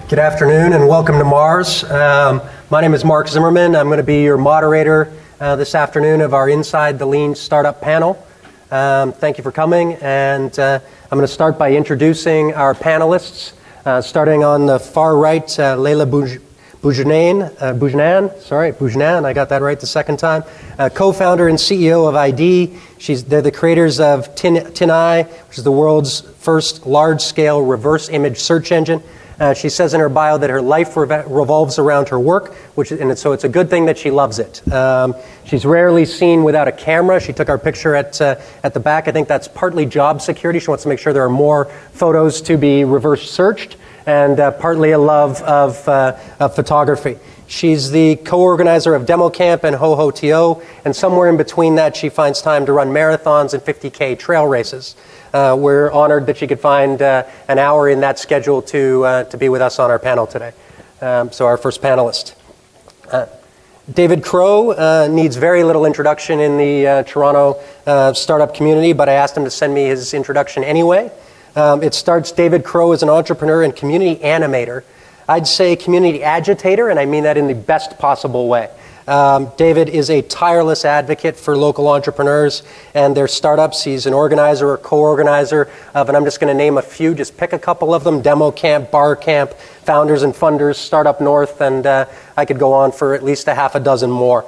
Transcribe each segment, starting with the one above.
Good afternoon and welcome to MaRS. My name is Mark Zimmerman. I'm going to be your moderator this afternoon of our Inside the Lean Startup panel. Thank you for coming, and I'm going to start by introducing our panelists. Starting on the far right, Leila Boujnan, I got that right the second time. Co-founder and CEO of ID. They're the creators of TinEye, which is the world's first large-scale reverse image search engine. She says in her bio that her life revolves around her work, so it's a good thing that she loves it. She's rarely seen without a camera. She took our picture at the back. I think that's partly job security. She wants to make sure there are more photos to be reverse searched, and partly a love of photography. She's the co-organizer of Demo Camp and HoHoTO, and somewhere in between that she finds time to run marathons and 50K trail races. We're honored that she could find an hour in that schedule to be with us on our panel today. So our first panelist. David Crow needs very little introduction in the Toronto startup community, but I asked him to send me his introduction anyway. It starts David Crow as an entrepreneur and community animator. I'd say community agitator, and I mean that in the best possible way. David is a tireless advocate for local entrepreneurs and their startups. He's an organizer or co-organizer of, and I'm just going to name a few, just pick a couple of them: Demo Camp, Bar Camp, Founders and Funders, Startup North, and I could go on for at least a half a dozen more.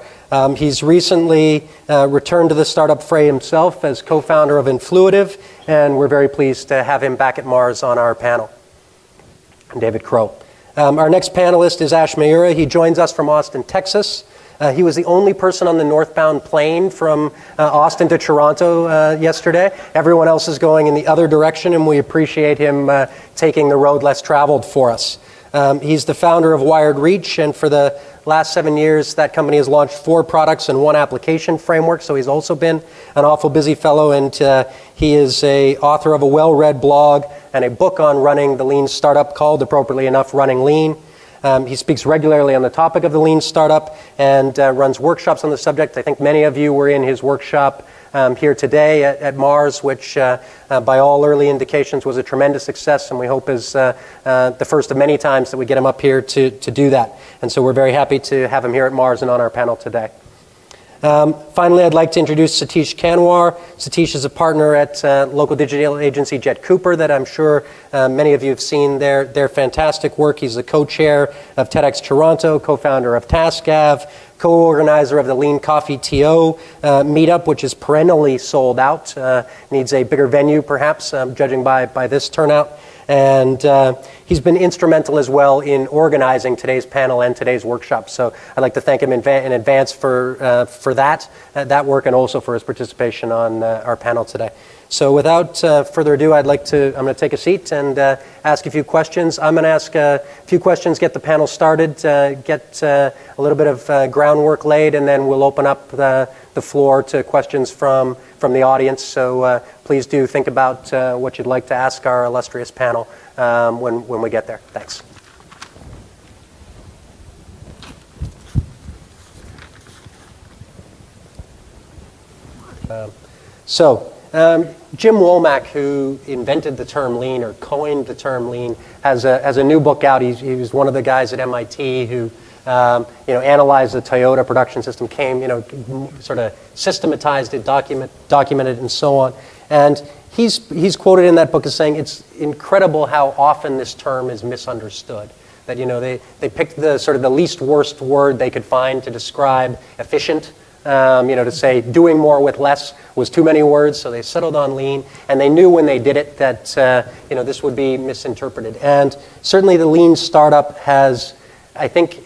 He's recently returned to the startup fray himself as co-founder of Influitive, and we're very pleased to have him back at MaRS on our panel. David Crow. Our next panelist is Ash Mayura. He joins us from Austin, Texas. He was the only person on the northbound plane from Austin to Toronto yesterday. Everyone else is going in the other direction, and we appreciate him taking the road less traveled for us. He's the founder of Wired Reach, and for the last 7 years, that company has launched 4 products and 1 application framework, so he's also been an awful busy fellow, and he is a author of a well-read blog and a book on running the lean startup called, appropriately enough, Running Lean. He speaks regularly on the topic of the lean startup and runs workshops on the subject. I think many of you were in his workshop here today at MaRS, which by all early indications was a tremendous success, and we hope is the first of many times that we get him up here to do that. And so we're very happy to have him here at MaRS and on our panel today. Finally, I'd like to introduce Satish Kanwar. Satish is a partner at local digital agency Jet Cooper that I'm sure many of you have seen their fantastic work. He's the co-chair of TEDx Toronto, co-founder of TaskAv, co-organizer of the Lean Coffee TO meetup, which is perennially sold out. Needs a bigger venue, perhaps, judging by this turnout. And he's been instrumental as well in organizing today's panel and today's workshop. So I'd like to thank him in advance for that work, and also for his participation on our panel today. So without further ado, I'm going to take a seat and ask a few questions. I'm going to ask a few questions, get the panel started, get a little bit of groundwork laid, and then we'll open up the floor to questions from the audience. So please do think about what you'd like to ask our illustrious panel when we get there. Thanks. Jim Womack, who invented the term lean or coined the term lean, has a new book out. He was one of the guys at MIT who analyzed the Toyota production system, sort of systematized it, documented it, and so on. And he's quoted in that book as saying it's incredible how often this term is misunderstood. That they picked the sort of the least worst word they could find to describe efficient. To say doing more with less was too many words, so they settled on lean, and they knew when they did it that this would be misinterpreted. And certainly the lean startup has, I think,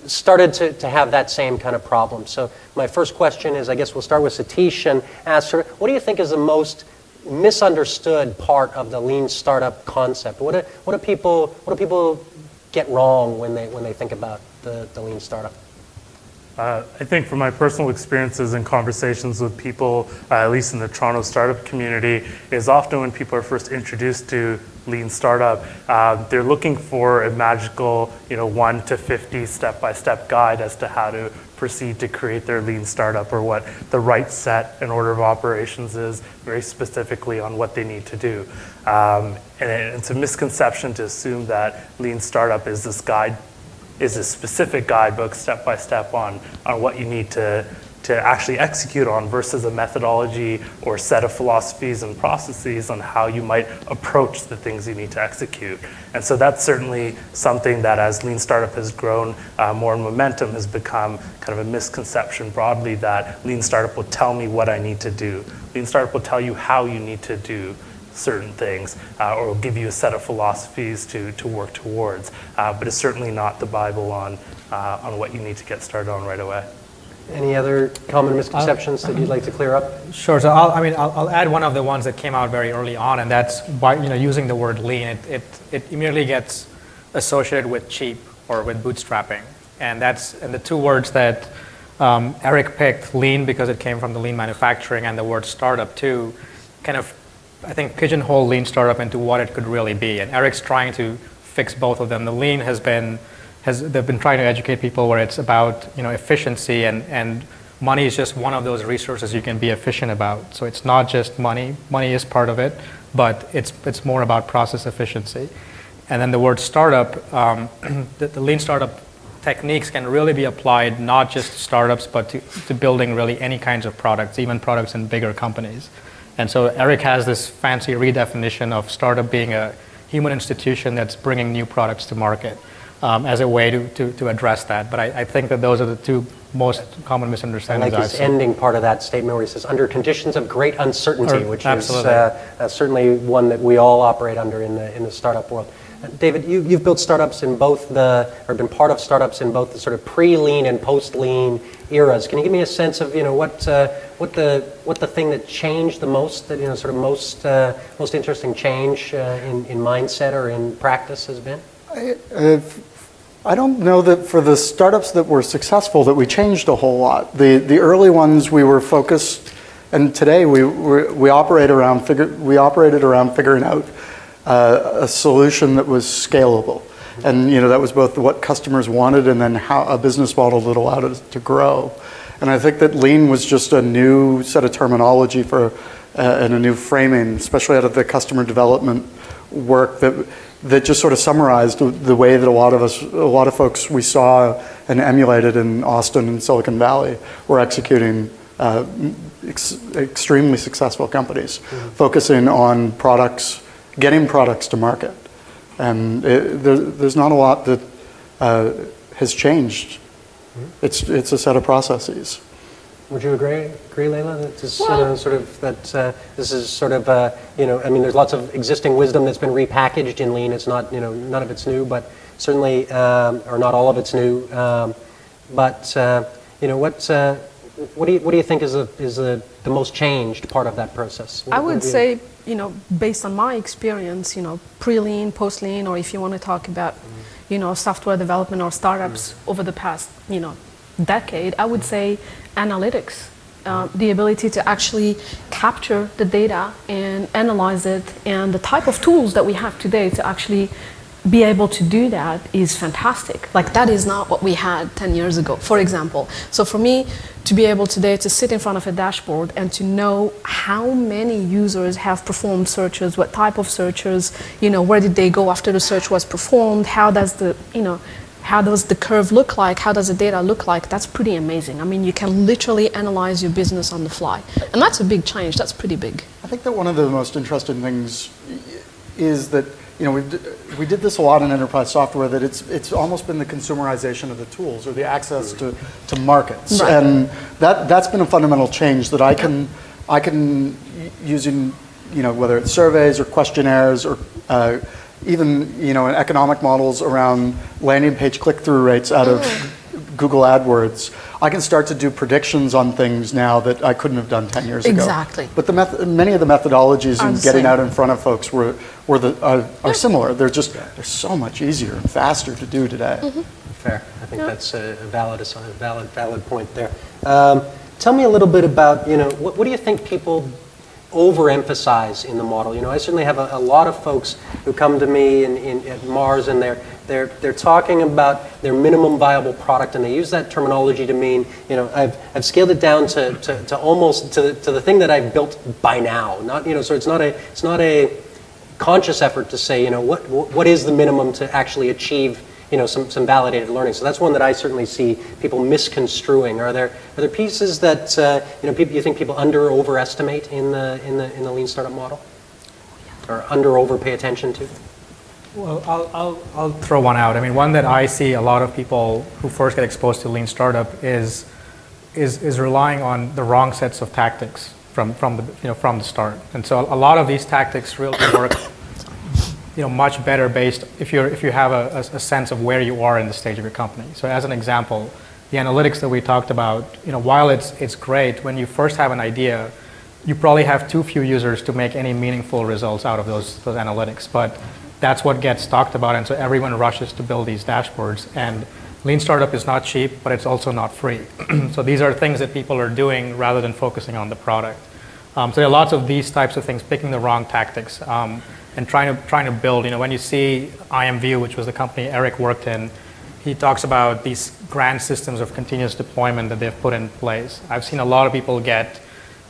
started to have that same kind of problem. So my first question is, I guess we'll start with Satish and ask her, what do you think is the most misunderstood part of the lean startup concept? What do people get wrong when they think about the lean startup? I think from my personal experiences and conversations with people, at least in the Toronto startup community, is often when people are first introduced to lean startup, they're looking for a magical, 1 to 50 step-by-step guide as to how to proceed to create their lean startup, or what the right set and order of operations is, very specifically on what they need to do. And it's a misconception to assume that lean startup is this specific guidebook step by step on what you need to actually execute on, versus a methodology or set of philosophies and processes on how you might approach the things you need to execute. And so that's certainly something that, as lean startup has grown more in momentum, has become kind of a misconception broadly, that lean startup will tell me what I need to do. Lean startup will tell you how you need to do certain things, or will give you a set of philosophies to work towards. But it's certainly not the Bible on what you need to get started on right away. Any other common misconceptions that you'd like to clear up? Sure. So I'll add one of the ones that came out very early on, and that's by using the word lean. It immediately gets associated with cheap or with bootstrapping, and the two words that Eric picked, lean because it came from the lean manufacturing, and the word startup too, kind of, I think, pigeonhole lean startup into what it could really be. And Eric's trying to fix both of them. The lean they've been trying to educate people where it's about efficiency, and money is just one of those resources you can be efficient about. So it's not just money. Money is part of it, but it's more about process efficiency. And then the word startup, the lean startup techniques can really be applied not just to startups, but to building really any kinds of products, even products in bigger companies. And so Eric has this fancy redefinition of startup being a human institution that's bringing new products to market, as a way to address that. But I think that those are the two most common misunderstandings. I like his ending part of that statement where he says, under conditions of great uncertainty, which absolutely is certainly one that we all operate under in the startup world. David, you've built startups in both or been part of startups in both the sort of pre-lean and post-lean eras. Can you give me a sense of what the thing that changed the most, that sort of most interesting change in mindset or in practice has been? I don't know that for the startups that were successful that we changed a whole lot. The early ones we were focused, and today we operated around figuring out a solution that was scalable, and that was both what customers wanted and then how a business model that allowed it to grow. And I think that lean was just a new set of terminology and a new framing, especially out of the customer development work that just sort of summarized the way that a lot of folks we saw and emulated in Austin and Silicon Valley were executing extremely successful companies, focusing on products, getting products to market. And there's not a lot that has changed. It's a set of processes. Would you agree, Leila? That this, this is sort of, there's lots of existing wisdom that's been repackaged in lean. It's not, none of it's new, but certainly, or not all of it's new. What do you think is the most changed part of that process? I would say, based on my experience, pre-lean, post-lean, or if you want to talk about, software development or startups over the past, decade, I would say analytics, the ability to actually capture the data and analyze it, and the type of tools that we have today to actually be able to do that is fantastic. Like, that is not what we had 10 years ago, for example. So for me, to be able today to sit in front of a dashboard and to know how many users have performed searches, what type of searches, where did they go after the search was performed, how does the curve look like, how does the data look like, that's pretty amazing. I mean, you can literally analyze your business on the fly. And that's a big change, that's pretty big. I think that one of the most interesting things is that we did this a lot in enterprise software, that it's almost been the consumerization of the tools or the access to markets. Right. And that's been a fundamental change that I can using, whether it's surveys or questionnaires or even, in economic models around landing page click-through rates out of Google AdWords, I can start to do predictions on things now that I couldn't have done 10 years ago. Exactly. But many of the methodologies in getting out in front of folks are similar. They're so much easier and faster to do today. Fair. think that's a valid point there. Tell me a little bit about, what do you think people overemphasize in the model? I certainly have a lot of folks who come to me at MaRS, and they're talking about their minimum viable product, and they use that terminology to mean, I've scaled it down to almost to the thing that I've built by now. Not, so it's not a conscious effort to say, what is the minimum to actually achieve some validated learning. So that's one that I certainly see people misconstruing. Are there pieces that you think people under or overestimate in the lean startup model, or under or over pay attention to? Well, I'll throw one out. I mean, one that I see a lot of people who first get exposed to lean startup is relying on the wrong sets of tactics from the start. And so a lot of these tactics really work much better based if you have a sense of where you are in the stage of your company. So as an example, the analytics that we talked about, while it's great, when you first have an idea, you probably have too few users to make any meaningful results out of those analytics. But that's what gets talked about, and so everyone rushes to build these dashboards. And lean startup is not cheap, but it's also not free. So these are things that people are doing rather than focusing on the product. So there are lots of these types of things, picking the wrong tactics. And trying to build, when you see IMView, which was the company Eric worked in, he talks about these grand systems of continuous deployment that they've put in place. I've seen a lot of people get,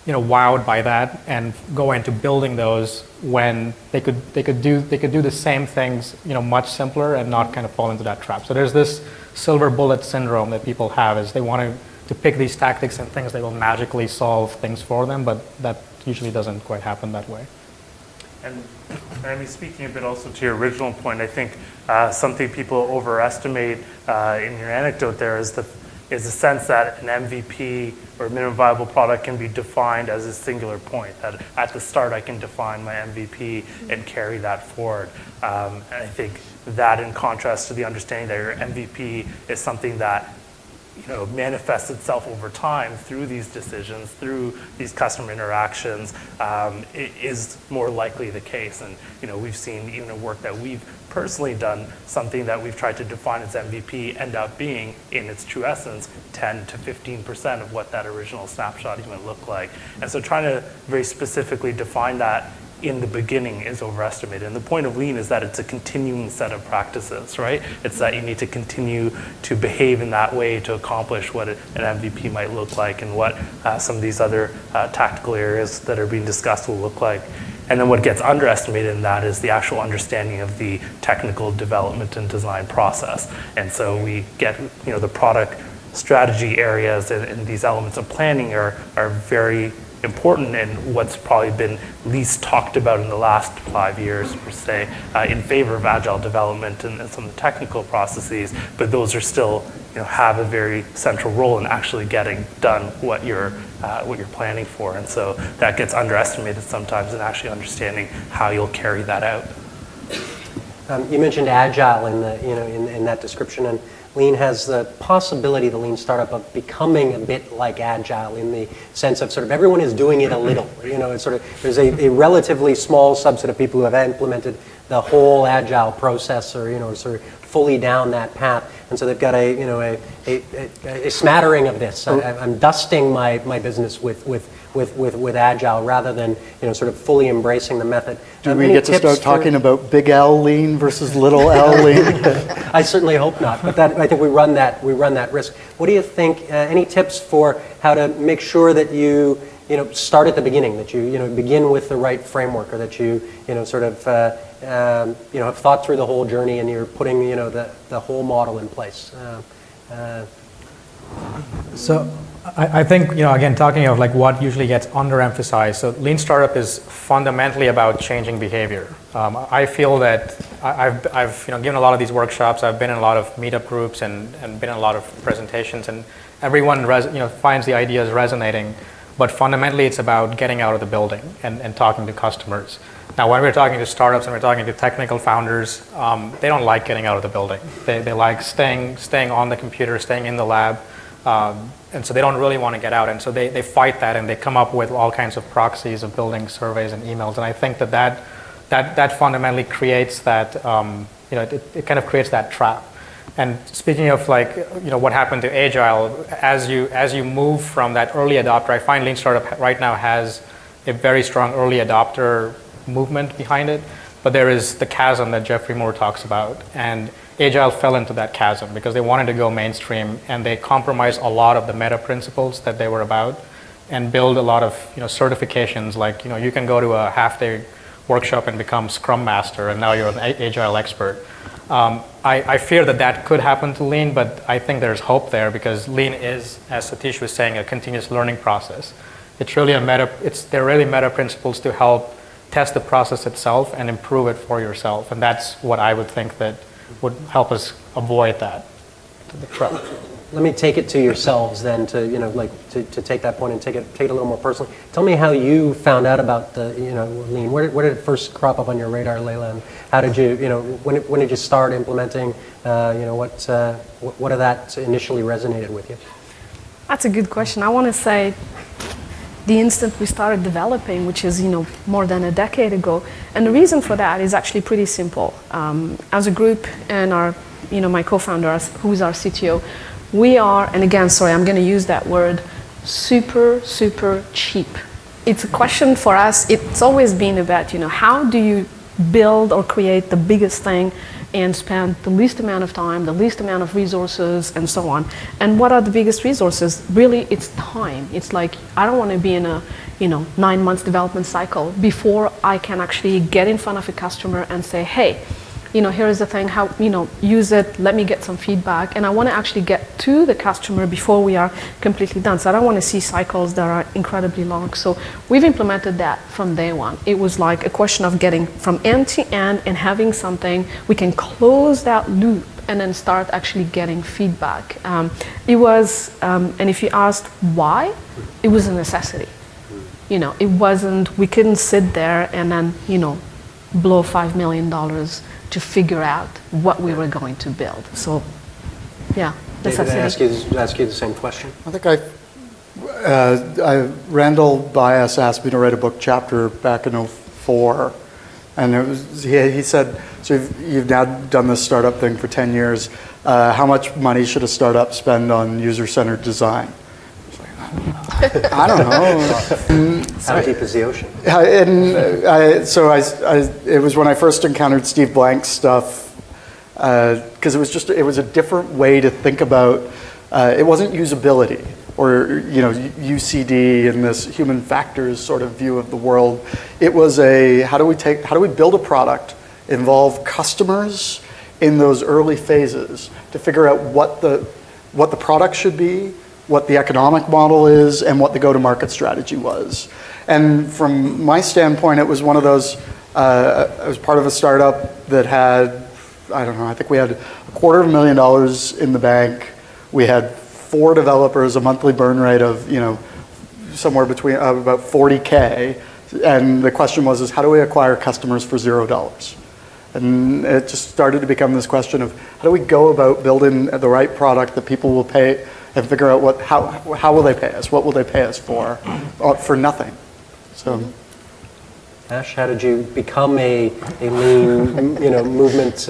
wowed by that and go into building those when they could do the same things, much simpler and not kind of fall into that trap. So there's this silver bullet syndrome that people have, is they want to pick these tactics and things that will magically solve things for them, but that usually doesn't quite happen that way. And I mean, speaking a bit also to your original point, I think something people overestimate in your anecdote there is the sense that an MVP or minimum viable product can be defined as a singular point. That at the start I can define my MVP and carry that forward. And I think that, in contrast to the understanding that your MVP is something that manifests itself over time through these decisions, through these customer interactions, it is more likely the case. And we've seen, even in work that we've personally done, something that we've tried to define as MVP end up being, in its true essence, 10 to 15% of what that original snapshot even looked like. And so trying to very specifically define that in the beginning is overestimated. And the point of lean is that it's a continuing set of practices, right? It's that you need to continue to behave in that way to accomplish what an MVP might look like, and what some of these other tactical areas that are being discussed will look like. And then what gets underestimated in that is the actual understanding of the technical development and design process. And so we get, the product strategy areas and these elements of planning are very important, and what's probably been least talked about in the last 5 years, per se, in favor of agile development and some of the technical processes, but those are still, have a very central role in actually getting done what you're planning for. And so that gets underestimated sometimes in actually understanding how you'll carry that out. You mentioned agile in that description, and lean has the possibility, the lean startup, of becoming a bit like agile, in the sense of sort of everyone is doing it a little. It's sort of, there's a relatively small subset of people who have implemented the whole agile process, or sort of fully down that path, and so they've got a smattering of this. I'm dusting my business with agile, rather than sort of fully embracing the method. Do we get to start talking about big L lean versus little L lean? I certainly hope not, but I think we run that risk. What do you think? Any tips for how to make sure that you start at the beginning, that you begin with the right framework, or that you sort of have thought through the whole journey, and you're putting the whole model in place? So I think, again, talking of like what usually gets underemphasized, so lean startup is fundamentally about changing behavior. I feel that I've given a lot of these workshops, I've been in a lot of meetup groups and been in a lot of presentations, and everyone finds the ideas resonating, but fundamentally it's about getting out of the building and talking to customers. Now, when we're talking to startups and we're talking to technical founders, they don't like getting out of the building. They like staying on the computer, staying in the lab. And so they don't really want to get out, and so they fight that, and they come up with all kinds of proxies of building surveys and emails. And I think that fundamentally creates that, it kind of creates that trap. And speaking of like, what happened to Agile, as you move from that early adopter, I find Lean Startup right now has a very strong early adopter movement behind it, but there is the chasm that Jeffrey Moore talks about, and Agile fell into that chasm because they wanted to go mainstream and they compromised a lot of the meta principles that they were about and build a lot of certifications, like you can go to a half-day workshop and become Scrum Master and now you're an Agile expert. I fear that could happen to Lean, but I think there's hope there because Lean is, as Satish was saying, a continuous learning process. It's really they're really meta principles to help test the process itself and improve it for yourself. And that's what I would think that would help us avoid that. Let me take it to yourselves then, to take that point and take it a little more personally. Tell me how you found out about the Lean. Where did it first crop up on your radar, Leila? And how did you when did you start implementing? What of that initially resonated with you? That's a good question. I want to say the instant we started developing, which is more than a decade ago, and the reason for that is actually pretty simple. As a group and our my co-founder, who's our CTO, we are, and again, sorry, I'm going to use that word, super cheap. It's a question for us. It's always been about how do you build or create the biggest thing and spend the least amount of time, the least amount of resources, and so on. And what are the biggest resources? Really, it's time. It's like, I don't want to be in a 9 months development cycle before I can actually get in front of a customer and say, hey, here is the thing, how, use it, let me get some feedback. And I want to actually get to the customer before we are completely done. So I don't want to see cycles that are incredibly long. So we've implemented that from day one. It was like a question of getting from end to end and having something, we can close that loop and then start actually getting feedback. It was, and if you asked why, it was a necessity. It wasn't, we couldn't sit there and then, blow $5 million to figure out what we were going to build. So, yeah, David, I ask you the same question. I think Randall Bias asked me to write a book chapter back in '04, and he said, so you've now done this startup thing for 10 years. How much money should a startup spend on user-centered design? I don't know. How deep is the ocean? It was when I first encountered Steve Blank's stuff, because it was a different way to think about. It wasn't usability or UCD and this human factors sort of view of the world. It was how do we build a product, involve customers in those early phases to figure out what the product should be, what the economic model is, and what the go-to-market strategy was. And from my standpoint, it was one of those, I was part of a startup that had, I think we had $250,000 in the bank. We had 4 developers, a monthly burn rate of, somewhere between about 40K. And the question was, how do we acquire customers for $0? And it just started to become this question of how do we go about building the right product that people will pay and figure out how will they pay us? What will they pay us for nothing? So, Ash, how did you become a Lean movement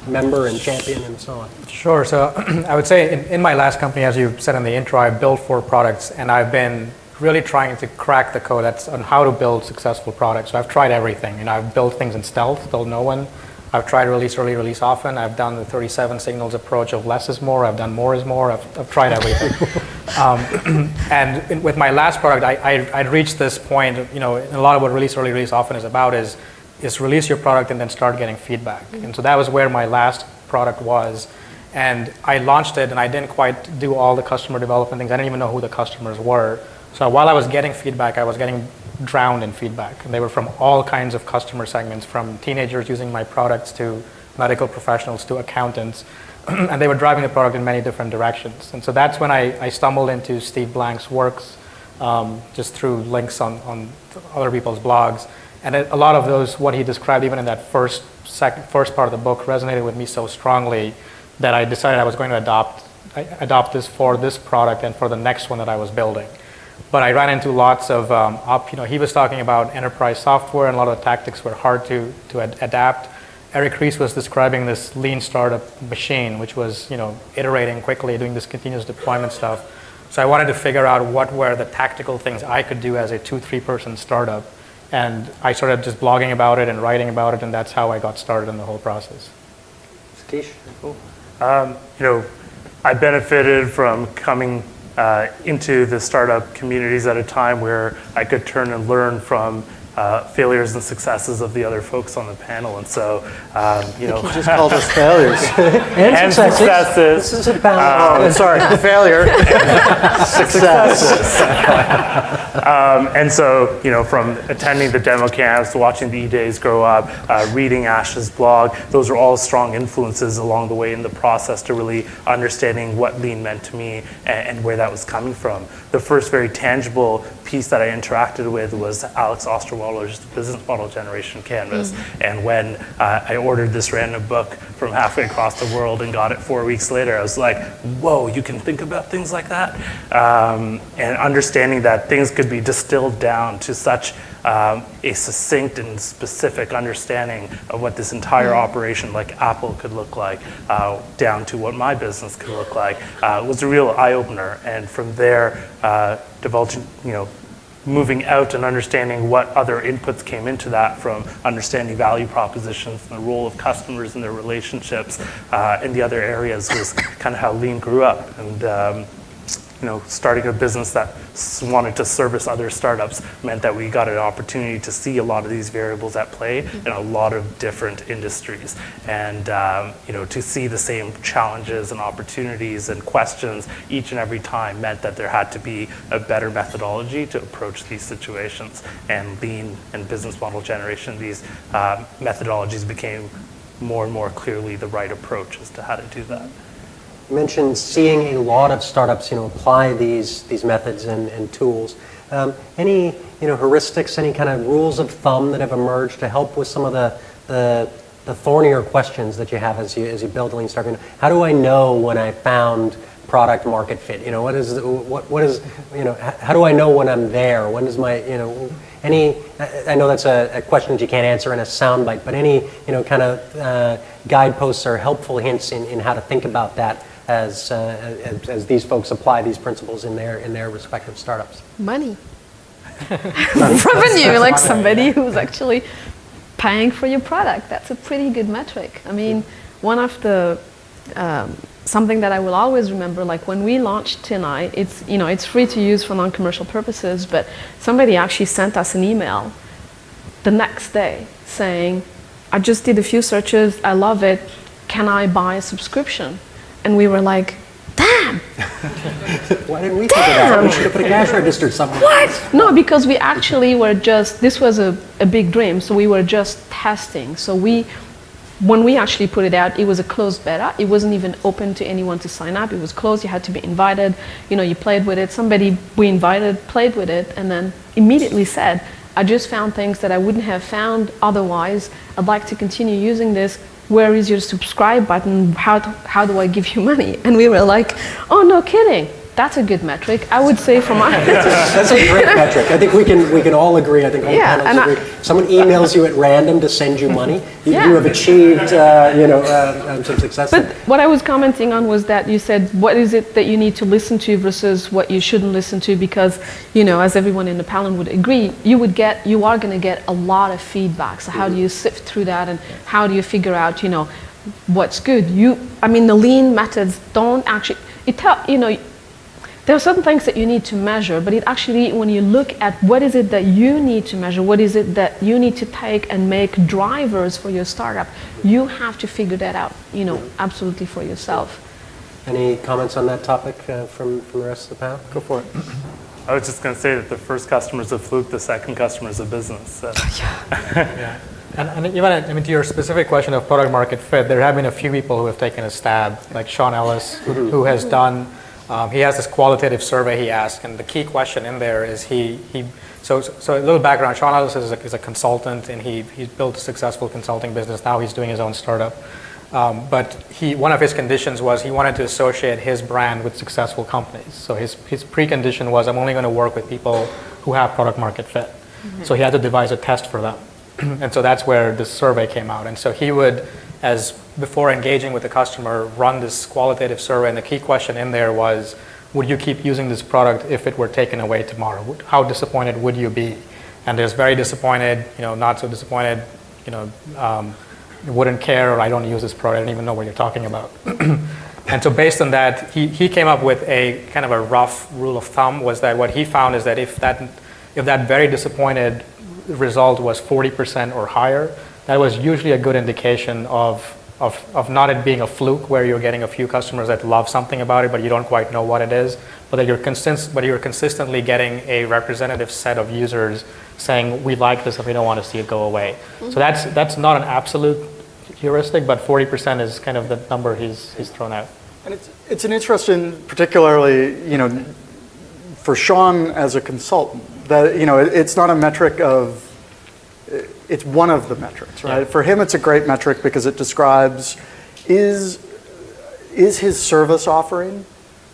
member and champion and so on? Sure. So I would say in my last company, as you said in the intro, I built 4 products, and I've been really trying to crack the code on how to build successful products. So I've tried everything. I've built things in stealth, told no one. I've tried release early, release often. I've done the 37 signals approach of less is more. I've done more is more. I've tried everything. And with my last product, I'd reached this point, and a lot of what release early, release often is about is release your product and then start getting feedback. And so that was where my last product was. And I launched it, and I didn't quite do all the customer development things. I didn't even know who the customers were. So while I was getting feedback, I was getting drowned in feedback. And they were from all kinds of customer segments, from teenagers using my products to medical professionals to accountants. And they were driving the product in many different directions. And so that's when I stumbled into Steve Blank's works, just through links on other people's blogs. And a lot of those, what he described even in that first part of the book, resonated with me so strongly that I decided I was going to adopt this for this product and for the next one that I was building. But I ran into lots of, he was talking about enterprise software, and a lot of the tactics were hard to adapt. Eric Ries was describing this lean startup machine, which was, iterating quickly, doing this continuous deployment stuff. So I wanted to figure out what were the tactical things I could do as a 2-3 person startup. And I started just blogging about it and writing about it, and that's how I got started in the whole process. Satish? Cool. I benefited from coming into the startup communities at a time where I could turn and learn from failures and successes of the other folks on the panel. And so, You just called us failures. and successes. This is a balance. Sorry, failure. Success. And so, from attending the demo camps, watching the E-Days grow up, reading Ash's blog, those are all strong influences along the way in the process to really understanding what lean meant to me and where that was coming from. The first very tangible piece that I interacted with was Alex Osterwalder's Business Model Generation Canvas. And when I ordered this random book from halfway across the world and got it 4 weeks later, I was like, whoa, you can think about things like that? And understanding that things could be distilled down to such a succinct and specific understanding of what this entire operation like Apple could look like, down to what my business could look like, was a real eye-opener. And from there, divulging, moving out and understanding what other inputs came into that, from understanding value propositions and the role of customers and their relationships in the other areas, was kind of how lean grew up. And starting a business that wanted to service other startups meant that we got an opportunity to see a lot of these variables at play in a lot of different industries. And to see the same challenges and opportunities and questions each and every time meant that there had to be a better methodology to approach these situations. And lean and business model generation, these methodologies became more and more clearly the right approach as to how to do that. You mentioned seeing a lot of startups, apply these methods and tools. Any, heuristics, any kind of rules of thumb that have emerged to help with some of the thornier questions that you have as you build a lean startup? How do I know when I found product market fit? What is how do I know when I'm there? When is my, I know that's a question that you can't answer in a soundbite, but any, kind of guideposts or helpful hints in how to think about that as these folks apply these principles in their respective startups? Money. Revenue, like somebody who's actually paying for your product. That's a pretty good metric. I mean, one of the something that I will always remember, like when we launched TinEye, it's free to use for non-commercial purposes, but somebody actually sent us an email the next day saying, I just did a few searches, I love it, can I buy a subscription? And we were like, damn! Why didn't we think of that? We should have put a cash register somewhere. What? No, because we actually were this was a big dream, so we were just testing. So when we actually put it out, it was a closed beta. It wasn't even open to anyone to sign up. It was closed. You had to be invited. You played with it. Somebody we invited played with it and then immediately said, I just found things that I wouldn't have found otherwise. I'd like to continue using this. Where is your subscribe button? How do I give you money? And we were like, oh, no kidding. That's a good metric. I would say from our That's a great metric. I think we can all agree. I think all panelists agree. Someone emails you at random to send you money. You have achieved some success. But what I was commenting on was that you said, what is it that you need to listen to versus what you shouldn't listen to? Because as everyone in the panel would agree, you are going to get a lot of feedback. So how do you sift through that, and how do you figure out what's good? The lean methods don't actually. There are certain things that you need to measure, but it actually, when you look at what is it that you need to measure, what is it that you need to take and make drivers for your startup, you have to figure that out, absolutely for yourself. Any comments on that topic from the rest of the panel? Go for it. I was just going to say that the first customer is a fluke, the second customer is a business. So. Yeah. And even, to your specific question of product market fit, there have been a few people who have taken a stab, like Sean Ellis, who has done. He has this qualitative survey he asked, and the key question in there is so a little background. Sean Ellis is a consultant, and he's built a successful consulting business. Now he's doing his own startup. But one of his conditions was he wanted to associate his brand with successful companies. So his precondition was, I'm only going to work with people who have product market fit. Mm-hmm. So he had to devise a test for them. And so that's where this survey came out. And so he would, as before engaging with the customer, run this qualitative survey. And the key question in there was, would you keep using this product if it were taken away tomorrow? How disappointed would you be? And there's very disappointed, not so disappointed, wouldn't care, or I don't use this product, I don't even know what you're talking about. And so based on that, he came up with a kind of a rough rule of thumb, was that what he found is that if that very disappointed result was 40% or higher, that was usually a good indication of not it being a fluke where you're getting a few customers that love something about it, but you don't quite know what it is, but that you're consistently getting a representative set of users saying, we like this and we don't want to see it go away. So that's not an absolute heuristic, but 40% is kind of the number he's thrown out. And it's an interesting, particularly, for Sean as a consultant, that, it's not a metric of, it's one of the metrics, right? Yeah. For him, it's a great metric because it describes, is his service offering,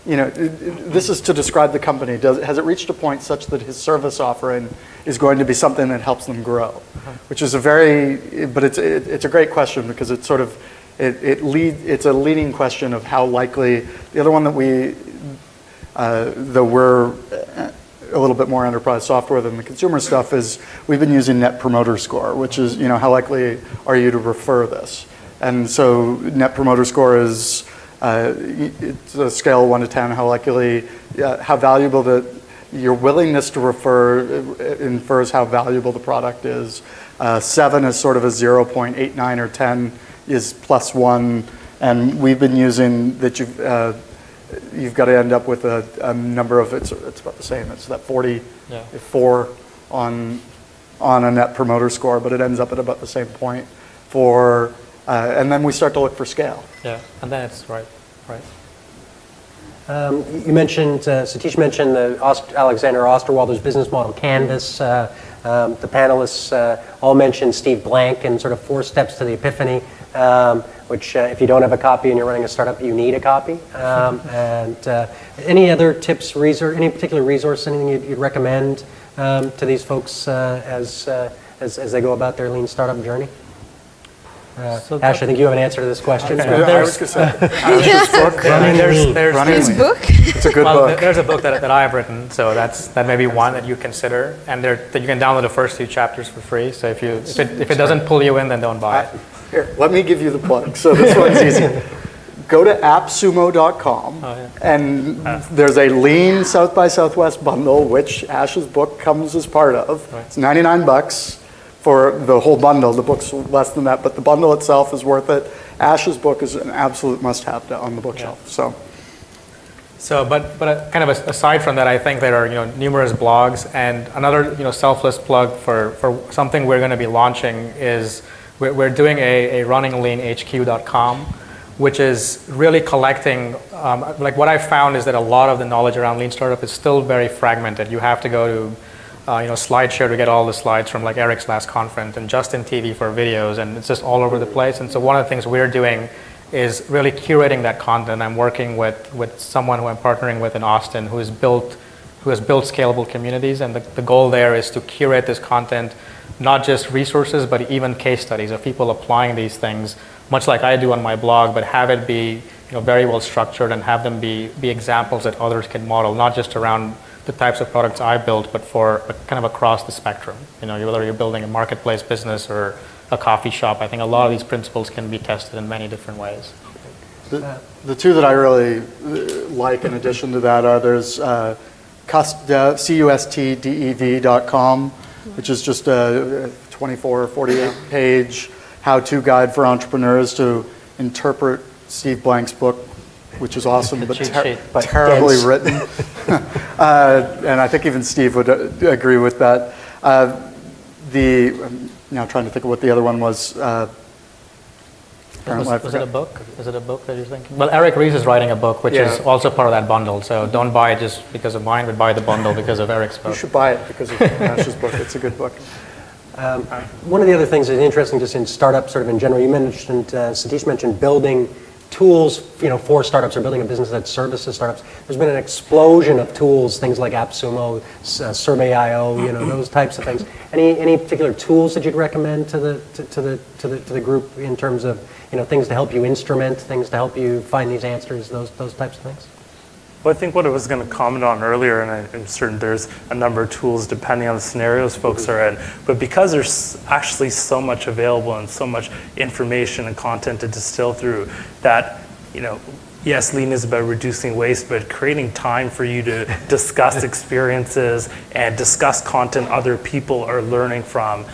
this is to describe the company, has it reached a point such that his service offering is going to be something that helps them grow? Which is it's a great question because it's sort of, it's a leading question of how likely, the other one that we're a little bit more enterprise software than the consumer stuff is we've been using Net Promoter Score, which is, how likely are you to refer this? And so Net Promoter Score is, it's a scale of 1 to 10, how valuable your willingness to refer infers how valuable the product is. 7 is sort of a 0.89, or 10 is +1. And we've been using that you've got to end up with a number of, it's about the same. It's that 44 on a Net Promoter Score, but it ends up at about the same point for, and then we start to look for scale. Yeah, and then it's right. You mentioned, Satish mentioned Alexander Osterwalder's business model canvas. The panelists all mentioned Steve Blank and sort of 4 steps to the epiphany, which if you don't have a copy and you're running a startup, you need a copy. And any other tips, any particular resource, anything you'd recommend to these folks as they go about their lean startup journey? Ash, I think you have an answer to this question. I was going to say, Ash's book, Running His Lean. book? It's a good book. There's a book that I've written, so that may be one that you consider, and that you can download the first 2 chapters for free. So if it doesn't pull you in, then don't buy it. Here, let me give you the plug. So this one's easy. Go to appsumo.com, and there's a lean South by Southwest bundle, which Ash's book comes as part of. Right. It's $99 for the whole bundle. The book's less than that, but the bundle itself is worth it. Ash's book is an absolute must-have on the bookshelf. So, but kind of aside from that, I think there are numerous blogs, and another selfless plug for something we're going to be launching is we're doing a runningleanhq.com, which is really collecting. Like what I've found is that a lot of the knowledge around lean startup is still very fragmented. You have to go to SlideShare to get all the slides from like Eric's last conference, and Justin TV for videos, and it's just all over the place. And so one of the things we're doing is really curating that content. I'm working with someone who I'm partnering with in Austin who has built scalable communities, and the goal there is to curate this content, not just resources, but even case studies of people applying these things, much like I do on my blog, but have it be very well structured and have them be examples that others can model, not just around the types of products I built, but for kind of across the spectrum. Whether you're building a marketplace business or a coffee shop, I think a lot of these principles can be tested in many different ways. The 2 that I really like in addition to that are there's custdev.com, which is just a 24 or 48 page how-to guide for entrepreneurs to interpret Steve Blank's book, which is awesome, but terribly written. And I think even Steve would agree with that. I'm now trying to think of what the other one was. Was it a book? Is it a book that you're thinking? Well, Eric Ries is writing a book, which is also part of that bundle. So don't buy it just because of mine, but buy the bundle because of Eric's book. You should buy it because of Ash's book. It's a good book. One of the other things that's interesting just in startup sort of in general, you mentioned, Satish mentioned building tools, for startups or building a business that services startups. There's been an explosion of tools, things like AppSumo, Survey.io, those types of things. Any particular tools that you'd recommend to the group in terms of things to help you instrument, things to help you find these answers, those types of things? Well, I think what I was going to comment on earlier, and I'm certain there's a number of tools depending on the scenarios folks are in, but because there's actually so much available and so much information and content to distill through, that, yes, lean is about reducing waste, but creating time for you to discuss experiences and discuss content other people are learning from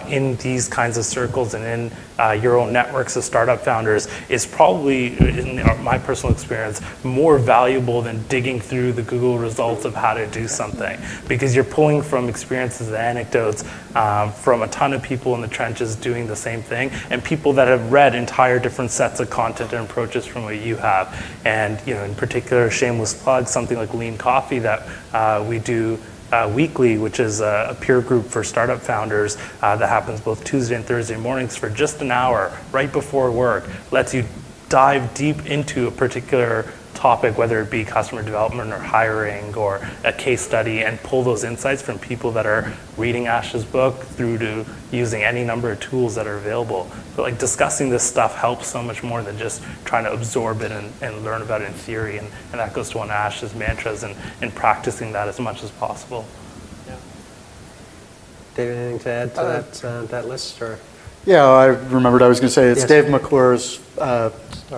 in these kinds of circles and in your own networks of startup founders is probably, in my personal experience, more valuable than digging through the Google results of how to do something, because you're pulling from experiences and anecdotes from a ton of people in the trenches doing the same thing, and people that have read entire different sets of content and approaches from what you have. And in particular, shameless plug, something like Lean Coffee that we do weekly, which is a peer group for startup founders that happens both Tuesday and Thursday mornings for just an hour right before work, lets you dive deep into a particular topic, whether it be customer development or hiring or a case study, and pull those insights from people that are reading Ash's book through to using any number of tools that are available. But discussing this stuff helps so much more than just trying to absorb it and learn about it in theory, and that goes to one of Ash's mantras, and practicing that as much as possible. Yeah. David, anything to add to that list? Or? Yeah, I remembered I was going to say it's Yes. Dave McClure's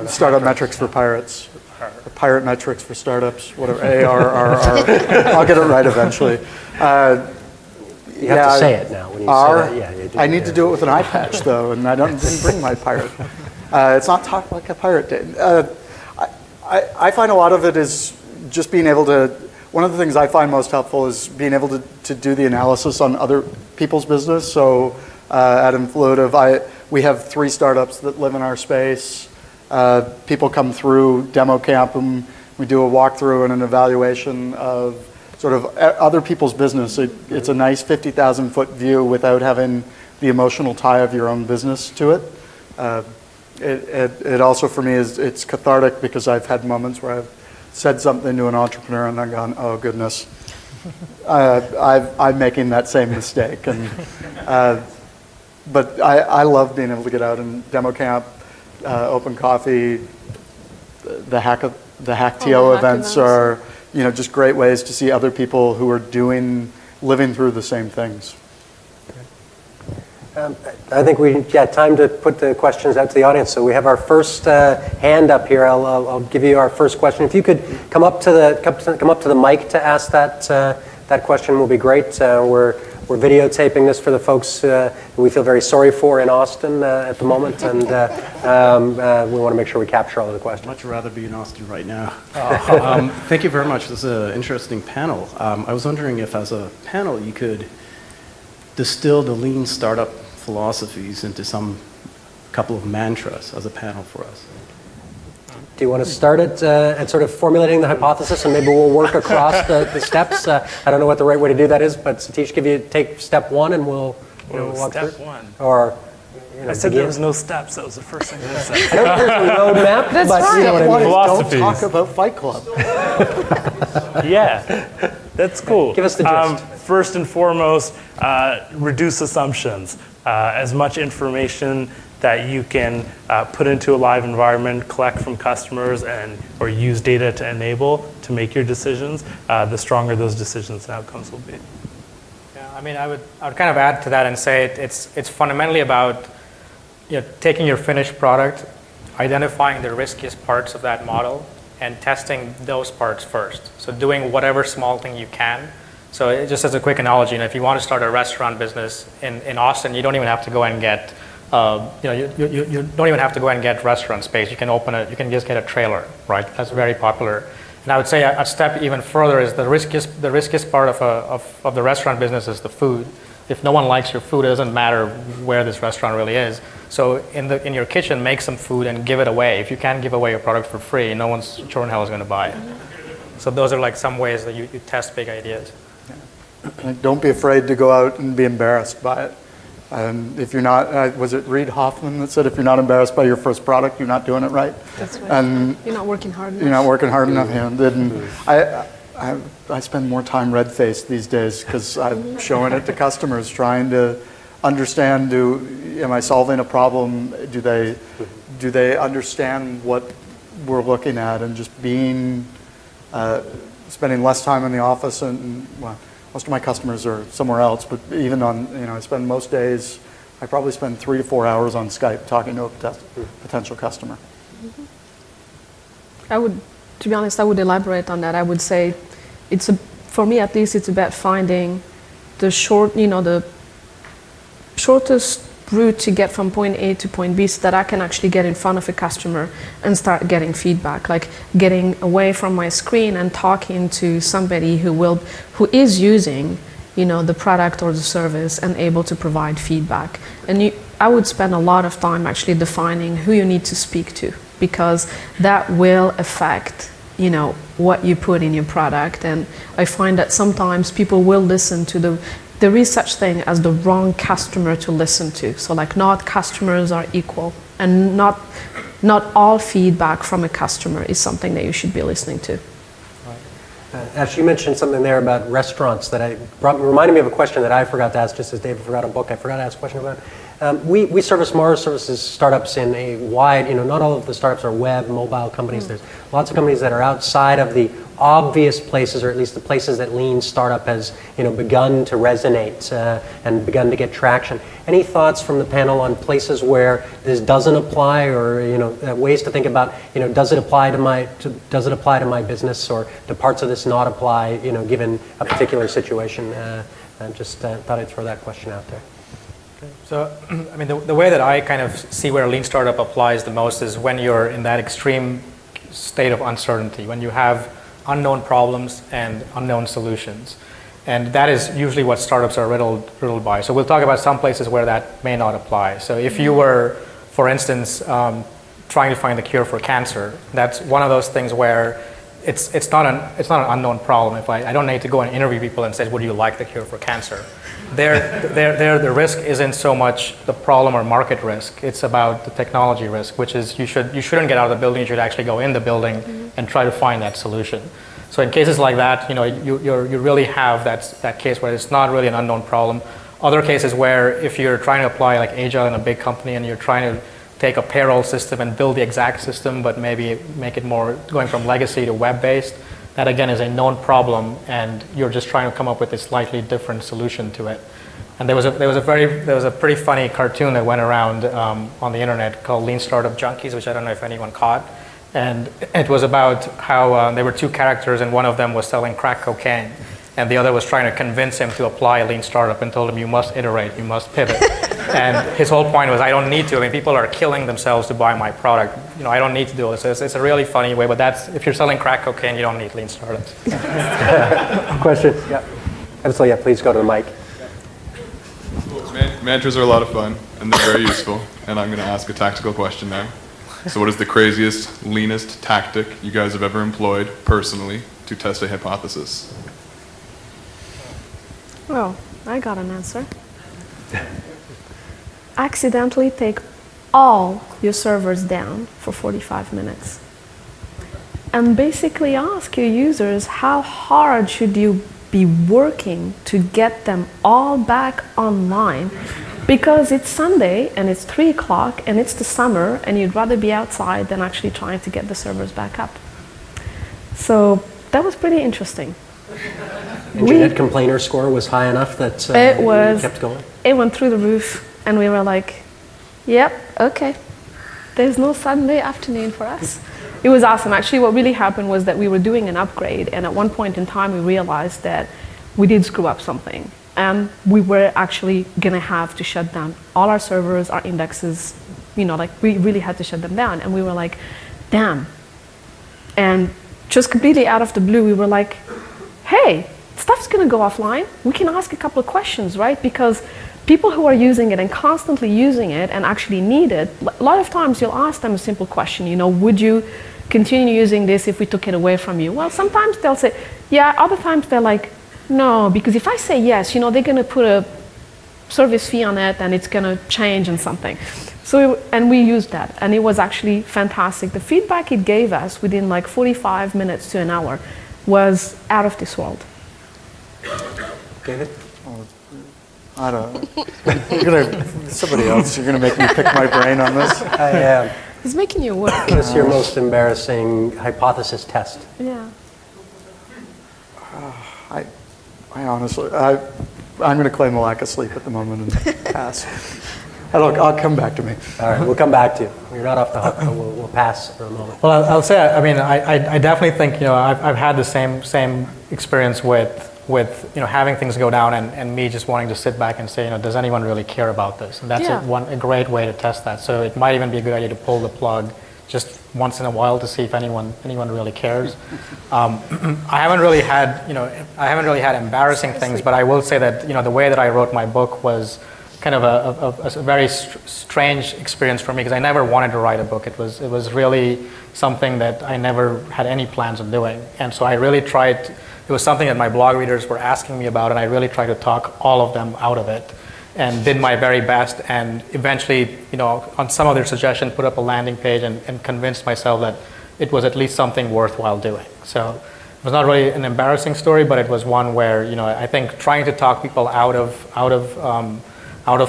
Startup Metrics for Pirates. Or Pirate Metrics for Startups, whatever, ARRR. I'll get it right eventually. You have to say it now when you say that. Yeah, you do. I need to do it with an eye patch, though, and I didn't bring my pirate. It's not Talk Like a Pirate Day. I find a lot of it is just being able to, one of the things I find most helpful is being able to do the analysis on other people's business. So at Influitive, we have 3 startups that live in our space. People come through, demo camp them. We do a walkthrough and an evaluation of sort of other people's business. It's a nice 50,000-foot view without having the emotional tie of your own business to it. It also, for me, it's cathartic because I've had moments where I've said something to an entrepreneur and I've gone, oh, goodness, I'm making that same mistake. But I love being able to get out and demo camp. Open coffee, the Hack-TO events are, just great ways to see other people who are living through the same things. I think we got time to put the questions out to the audience. So we have our first hand up here. I'll give you our first question. If you could come up to the mic to ask that question, will be great. We're videotaping this for the folks who we feel very sorry for in Austin at the moment, and we want to make sure we capture all of the questions. I'd much rather be in Austin right now. Thank you very much. This is an interesting panel. I was wondering if, as a panel, you could distill the lean startup philosophies into some couple of mantras as a panel for us. Do you want to start it at sort of formulating the hypothesis, and maybe we'll work across the steps? I don't know what the right way to do that is, but Satish, take step 1, and we'll walk through. Step 1. Or I said there was no steps. That was the first thing I said. I know there's a roadmap, That's but right. you know what I mean. Philosophies. Don't talk about Fight Club. Yeah, that's cool. Give us the gist. First and foremost, reduce assumptions. As much information that you can put into a live environment, collect from customers, or use data to enable to make your decisions, the stronger those decisions and outcomes will be. Yeah, I mean, I would kind of add to that and say it's fundamentally about taking your finished product, identifying the riskiest parts of that model, and testing those parts first. So doing whatever small thing you can. So just as a quick analogy, if you want to start a restaurant business in Austin, you don't even have to go and get you don't even have to go and get restaurant space. You can just get a trailer, right? That's very popular. And I would say a step even further is the riskiest part of the restaurant business is the food. If no one likes your food, it doesn't matter where this restaurant really is. So in your kitchen, make some food and give it away. If you can't give away your product for free, no one's sure in hell is going to buy it. So those are like some ways that you test big ideas. Don't be afraid to go out and be embarrassed by it. And if you're not, was it Reid Hoffman that said, if you're not embarrassed by your first product, you're not doing it right? That's right. And You're not working hard enough. you're not working hard enough. And I spend more time red-faced these days because I'm showing it to customers, trying to understand, am I solving a problem? Do they understand what we're looking at? And just spending less time in the office, and well, most of my customers are somewhere else, but even I spend most days, I probably spend 3 to 4 hours on Skype talking to a potential customer. To be honest, I would elaborate on that. I would say for me at least, it's about finding the shortest route to get from point A to point B so that I can actually get in front of a customer and start getting feedback, like getting away from my screen and talking to somebody who is using, the product or the service and able to provide feedback. And I would spend a lot of time actually defining who you need to speak to, because that will affect, what you put in your product. And I find that sometimes people will listen to there is such thing as the wrong customer to listen to. So not customers are equal, and not all feedback from a customer is something that you should be listening to. Ash, you mentioned something there about restaurants that reminded me of a question that I forgot to ask, just as David forgot a book I forgot to ask a question about. We service MaRS services startups in a wide, not all of the startups are web, mobile companies. There's lots of companies that are outside of the obvious places, or at least the places that Lean Startup has, begun to resonate and begun to get traction. Any thoughts from the panel on places where this doesn't apply, or ways to think about, does it apply to my business, or do parts of this not apply, given a particular situation? I just thought I'd throw that question out there. So, the way that I kind of see where Lean Startup applies the most is when you're in that extreme state of uncertainty, when you have unknown problems and unknown solutions. And that is usually what startups are riddled by. So we'll talk about some places where that may not apply. So if you were, for instance, trying to find the cure for cancer, that's one of those things where it's not an unknown problem. If I don't need to go and interview people and say, would you like the cure for cancer? The risk isn't so much the problem or market risk. It's about the technology risk, which is you shouldn't get out of the building. You should actually go in the building and try to find that solution. So in cases like that, you really have that case where it's not really an unknown problem. Other cases where if you're trying to apply like Agile in a big company and you're trying to take a payroll system and build the exact system, but maybe make it more going from legacy to web-based, that again is a known problem, and you're just trying to come up with a slightly different solution to it. And there was a pretty funny cartoon that went around on the internet called Lean Startup Junkies, which I don't know if anyone caught. And it was about how there were two characters, and one of them was selling crack cocaine, and the other was trying to convince him to apply Lean Startup and told him, you must iterate, you must pivot. And his whole point was, I don't need to. People are killing themselves to buy my product. I don't need to do this. It's a really funny way, but if you're selling crack cocaine, you don't need Lean Startups. Question? Yeah. Absolutely, yeah, please go to the mic. Mantras are a lot of fun, and they're very useful, and I'm going to ask a tactical question now. So what is the craziest, leanest tactic you guys have ever employed personally to test a hypothesis? Well, I got an answer. Accidentally take all your servers down for 45 minutes. And basically ask your users, how hard should you be working to get them all back online? Because it's Sunday and it's 3 o'clock and it's the summer and you'd rather be outside than actually trying to get the servers back up. So that was pretty interesting. And your net complainer score was high enough that you kept going? It went through the roof, and we were like, yep, okay. There's no Sunday afternoon for us. It was awesome. Actually, what really happened was that we were doing an upgrade, and at one point in time, we realized that we did screw up something. And we were actually going to have to shut down all our servers, our indexes, we really had to shut them down. And we were like, damn. And just completely out of the blue, we were like, hey, stuff's going to go offline. We can ask a couple of questions, right? Because people who are using it and constantly using it and actually need it, a lot of times you'll ask them a simple question, would you continue using this if we took it away from you? Well, sometimes they'll say, yeah. Other times they're like, no, because if I say yes, they're going to put a service fee on it, and it's going to change and something. So, and we used that, and it was actually fantastic. The feedback it gave us within like 45 minutes to an hour was out of this world. David? I don't know. Somebody else, you're going to make me pick my brain on this? I am. It's making you work. What's your most embarrassing hypothesis test? Yeah. I honestly, I'm going to claim a lack of sleep at the moment and pass. I'll come back to me. All right, we'll come back to you. You're not off the hook, but we'll pass for a moment. Well, I'll say, I mean, I definitely think, I've had the same experience with having things go down and me just wanting to sit back and say, does anyone really care about this? And that's a great way to test that. So it might even be a good idea to pull the plug just once in a while to see if anyone really cares. I haven't really had embarrassing things, but I will say that the way that I wrote my book was kind of a very strange experience for me, because I never wanted to write a book. It was really something that I never had any plans of doing, and so I really tried. It was something that my blog readers were asking me about, and I really tried to talk all of them out of it, and did my very best, and eventually, on some of their suggestion, put up a landing page and convinced myself that it was at least something worthwhile doing. So it was not really an embarrassing story, but it was one where I think trying to talk people out of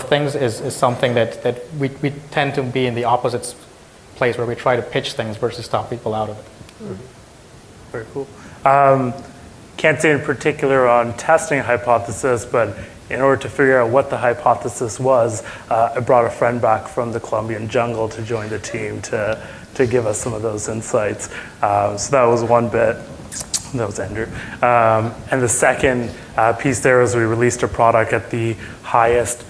things is something that we tend to be in the opposite place, where we try to pitch things versus talk people out of it. Mm-hmm. Very cool. Can't say in particular on testing a hypothesis, but in order to figure out what the hypothesis was, I brought a friend back from the Colombian jungle to join the team to give us some of those insights. So that was one bit. That was Andrew. And the second piece there was we released a product at the highest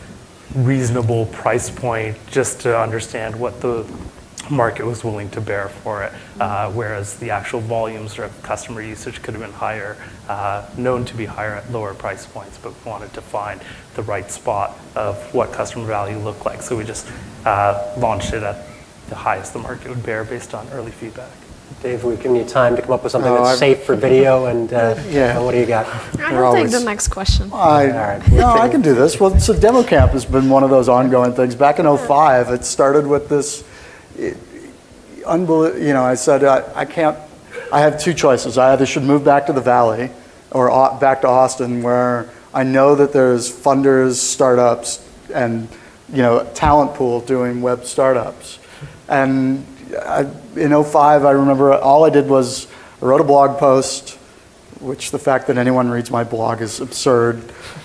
reasonable price point, just to understand what the market was willing to bear for it, whereas the actual volumes or customer usage could have been higher, known to be higher at lower price points, but we wanted to find the right spot of what customer value looked like. So we just launched it at the highest the market would bear based on early feedback. Dave, we've given you time to come up with something that's safe for video, and what do you got? I will take the next question. I can do this. Well, so Demo Camp has been one of those ongoing things. Back in 2005, it started with this I said, I have two choices. I either should move back to the Valley or back to Austin, where I know that there's funders, startups, and talent pool doing web startups. And in 2005, I remember all I did was I wrote a blog post, which the fact that anyone reads my blog is absurd,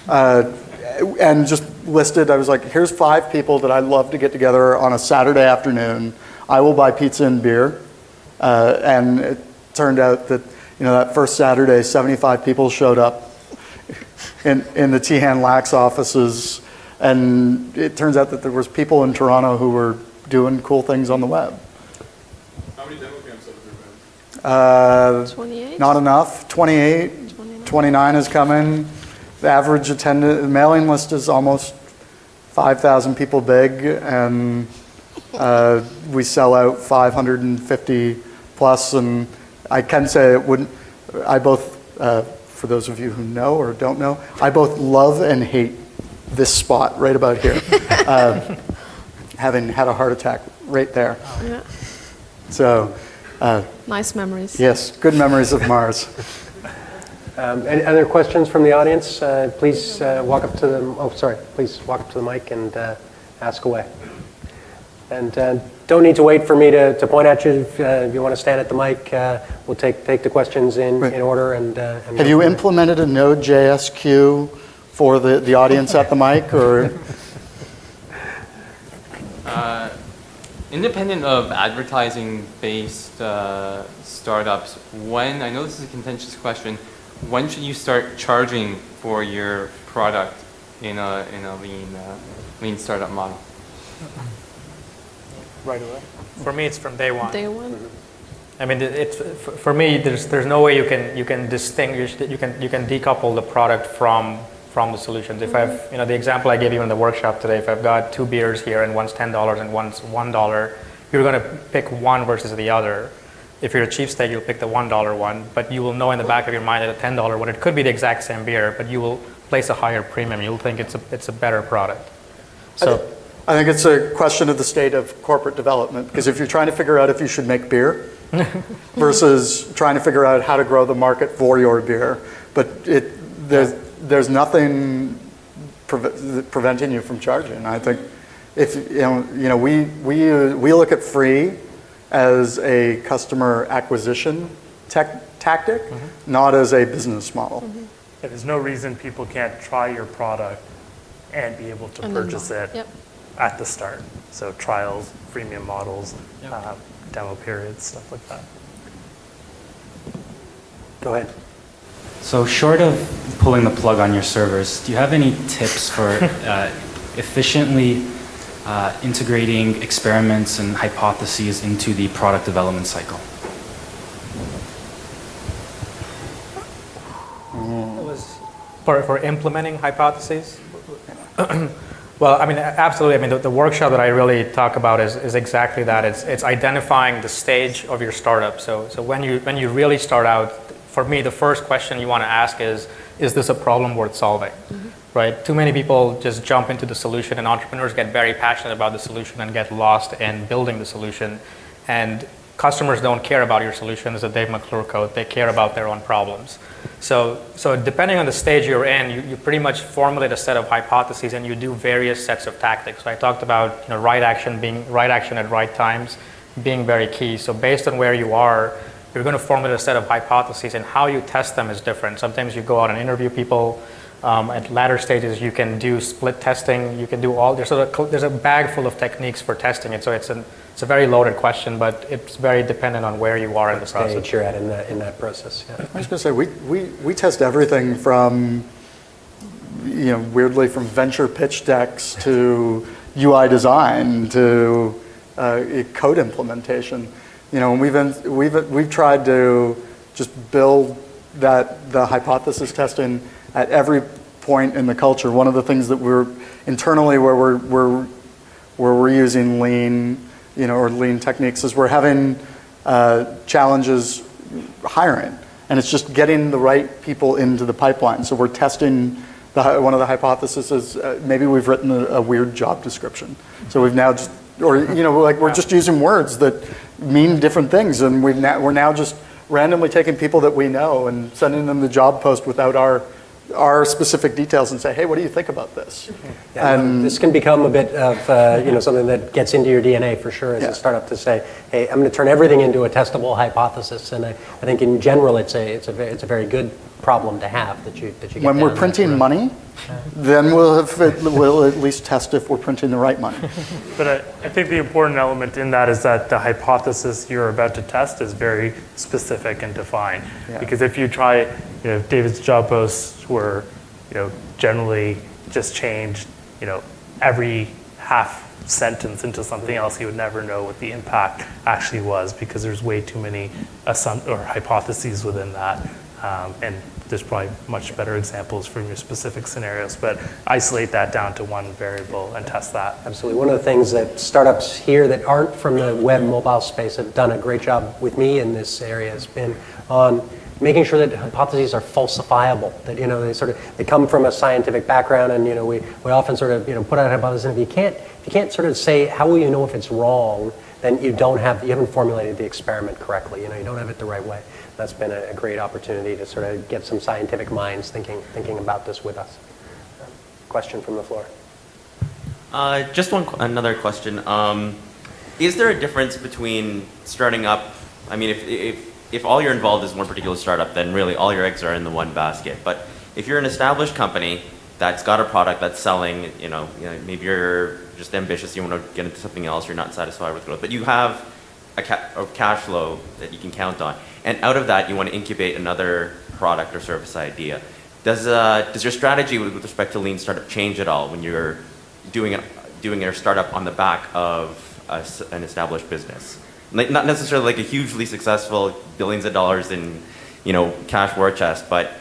and just listed, I was like, here's 5 people that I'd love to get together on a Saturday afternoon. I will buy pizza and beer. And it turned out that, that first Saturday, 75 people showed up in the Tehan Lax offices. And it turns out that there was people in Toronto who were doing cool things on the web. How many demo camps have there been? 28? Not enough. 28. 29 is coming. The average mailing list is almost 5,000 people big, and we sell out 550 plus. And I can say it wouldn't. I both, for those of you who know or don't know, I both love and hate this spot right about here. Having had a heart attack right there. Yeah. So. Nice memories. Yes, good memories of MaRS. Any other questions from the audience? Please walk up to the. Please walk up to the mic and ask away. And don't need to wait for me to point at you. If you want to stand at the mic, we'll take the questions in order. And have you implemented a Node.js queue for the audience at the mic, or? Independent of advertising-based startups, I know this is a contentious question, when should you start charging for your product in a lean startup model? Right away. For me, it's from day one. Day one. I mean, for me, there's no way you can distinguish that you can decouple the product from the solutions. If I've, the example I gave you in the workshop today, if I've got 2 beers here and one's $10 and one's $1, you're going to pick one versus the other. If you're a cheapskate, you'll pick the $1 one, but you will know in the back of your mind that a $10 one, it could be the exact same beer, but you will place a higher premium. You'll think it's a better product. So I think it's a question of the state of corporate development, because if you're trying to figure out if you should make beer versus trying to figure out how to grow the market for your beer, but there's nothing preventing you from charging. I think if we look at free as a customer acquisition tactic, not as a business model. Yeah, there's no reason people can't try your product and be able to And then purchase buy. it Yep. at the start. So trials, freemium models, demo periods, stuff like that. Go ahead. So short of pulling the plug on your servers, do you have any tips for efficiently integrating experiments and hypotheses into the product development cycle? For implementing hypotheses? Well, I mean, absolutely. I mean, the workshop that I really talk about is exactly that. It's identifying the stage of your startup. So when you really start out, for me, the first question you want to ask is this a problem worth solving? Right? Too many people just jump into the solution, and entrepreneurs get very passionate about the solution and get lost in building the solution. And customers don't care about your solution as a Dave McClure quote. They care about their own problems. So depending on the stage you're in, you pretty much formulate a set of hypotheses, and you do various sets of tactics. So I talked about right action at right times being very key. So based on where you are, you're going to formulate a set of hypotheses, and how you test them is different. Sometimes you go out and interview people. At latter stages, you can do split testing. You can do there's a bag full of techniques for testing it. So it's a very loaded question, but it's very dependent on where you are in the process. Stage you're at in that process. Yeah. I was going to say, we test everything from, weirdly, from venture pitch decks to UI design to code implementation. And we've tried to just build the hypothesis testing at every point in the culture. One of the things that we're internally where we're using lean, or lean techniques, is we're having challenges hiring, and it's just getting the right people into the pipeline. So we're testing. One of the hypotheses is maybe we've written a weird job description. So we've now just, we're just using words that mean different things, and we're now just randomly taking people that we know and sending them the job post without our specific details and say, hey, what do you think about this? Yeah, And this can become a bit of something that gets into your DNA for sure as a startup, to say, hey, I'm going to turn everything into a testable hypothesis. And I think in general it's a very good problem to have that you get when down we're that printing road. money, then we'll at least test if we're printing the right money. But I think the important element in that is that the hypothesis you're about to test is very specific and defined. Yeah. Because if you try, David's job posts were, generally just changed, every half sentence into something else, he would never know what the impact actually was, because there's way too many hypotheses within that. And there's probably much better examples from your specific scenarios, but isolate that down to one variable and test that. Absolutely. One of the things that startups here that aren't from the web mobile space have done a great job with me in this area has been on making sure that hypotheses are falsifiable. That they come from a scientific background, and we often sort of put out a hypothesis, and if you can't sort of say how will you know if it's wrong, then you haven't formulated the experiment correctly. You don't have it the right way. That's been a great opportunity to sort of get some scientific minds thinking about this with us. Question from the floor. Just another question. Is there a difference between starting up? I mean, if all you're involved is one particular startup, then really all your eggs are in the one basket. But if you're an established company that's got a product that's selling, maybe you're just ambitious, you want to get into something else, you're not satisfied with growth, but you have a cash flow that you can count on, and out of that you want to incubate another product or service idea. Does your strategy with respect to lean startup change at all when you're doing a startup on the back of an established business? Like, not necessarily like a hugely successful billions of dollars in cash war chest, but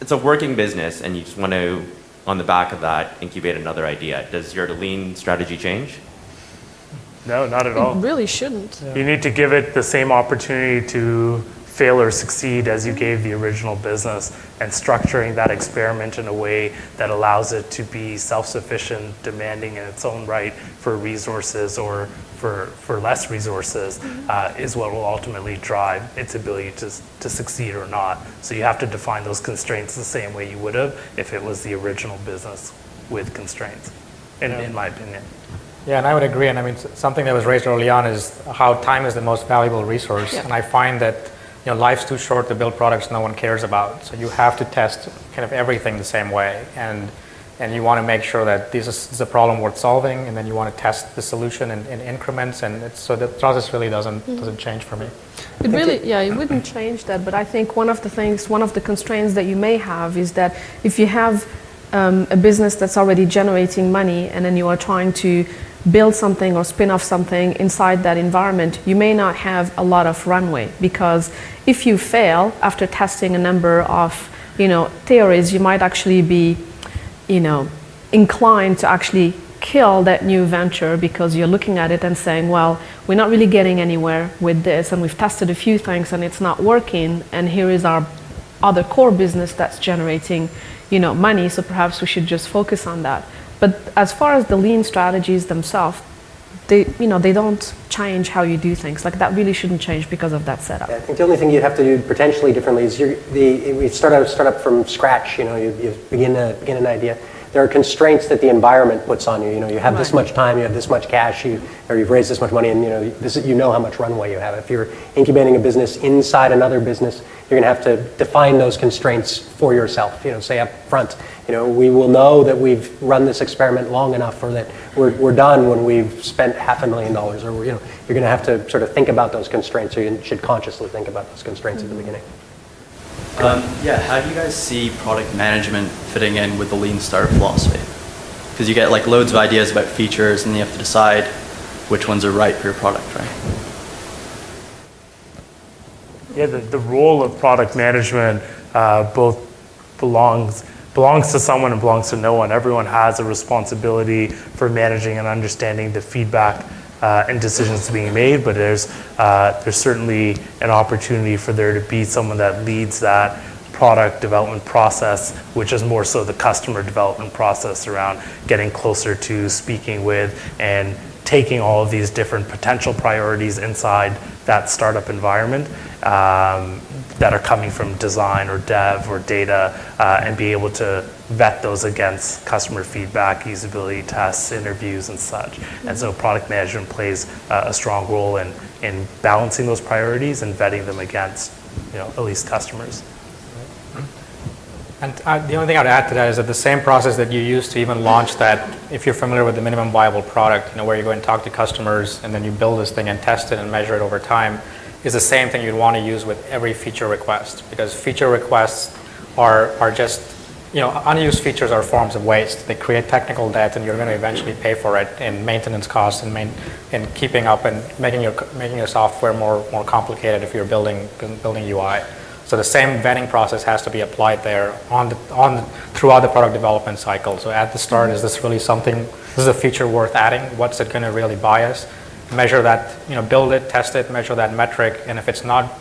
it's a working business, and you just want to, on the back of that, incubate another idea. Does your lean strategy change? No, not at all. It really shouldn't. You need to give it the same opportunity to fail or succeed as you gave the original business, and structuring that experiment in a way that allows it to be self-sufficient, demanding in its own right for resources or for less resources is what will ultimately drive its ability to succeed or not. So you have to define those constraints the same way you would have if it was the original business with constraints, in my opinion. Yeah, and I would agree. And I mean, something that was raised early on is how time is the most valuable resource. Yeah. And I find that life's too short to build products no one cares about. So you have to test kind of everything the same way. And you want to make sure that this is a problem worth solving, and then you want to test the solution in increments. And so the process really doesn't change for me. It really, it wouldn't change that. But I think one of the constraints that you may have is that if you have a business that's already generating money, and then you are trying to build something or spin off something inside that environment, you may not have a lot of runway, because if you fail after testing a number of theories, you might actually be inclined to actually kill that new venture, because you're looking at it and saying, well, we're not really getting anywhere with this, and we've tested a few things and it's not working, and here is our other core business that's generating money, so perhaps we should just focus on that. But as far as the lean strategies themselves, they don't change how you do things. Like, that really shouldn't change because of that setup. Yeah, I think the only thing you'd have to do potentially differently is we start up from scratch. You begin an idea. There are constraints that the environment puts on you. You have this much time, you have this much cash, or you've raised this much money, and you know how much runway you have. If you're incubating a business inside another business, you're going to have to define those constraints for yourself. Say up front, we will know that we've run this experiment long enough, or that we're done when we've spent $500,000, or you're going to have to sort of think about those constraints, or you should consciously think about those constraints at the beginning. How do you guys see product management fitting in with the lean startup philosophy? Because you get like loads of ideas about features, and you have to decide which ones are right for your product, right? Yeah, the role of product management both belongs to someone and belongs to no one. Everyone has a responsibility for managing and understanding the feedback and decisions being made, but there's certainly an opportunity for there to be someone that leads that product development process, which is more so the customer development process around getting closer to speaking with and taking all of these different potential priorities inside that startup environment that are coming from design or dev or data, and be able to vet those against customer feedback, usability tests, interviews, and such. And so product management plays a strong role in balancing those priorities and vetting them against, at least customers. And the only thing I'd add to that is that the same process that you use to even launch that, if you're familiar with the minimum viable product, where you go and talk to customers and then you build this thing and test it and measure it over time, is the same thing you'd want to use with every feature request. Because feature requests are just, unused features are forms of waste. They create technical debt, and you're going to eventually pay for it in maintenance costs and in keeping up and making your software more complicated if you're building UI. So the same vetting process has to be applied there throughout the product development cycle. So at the start, is this really something? This is a feature worth adding. What's it going to really buy us? Measure that, build it, test it, measure that metric, and if it's not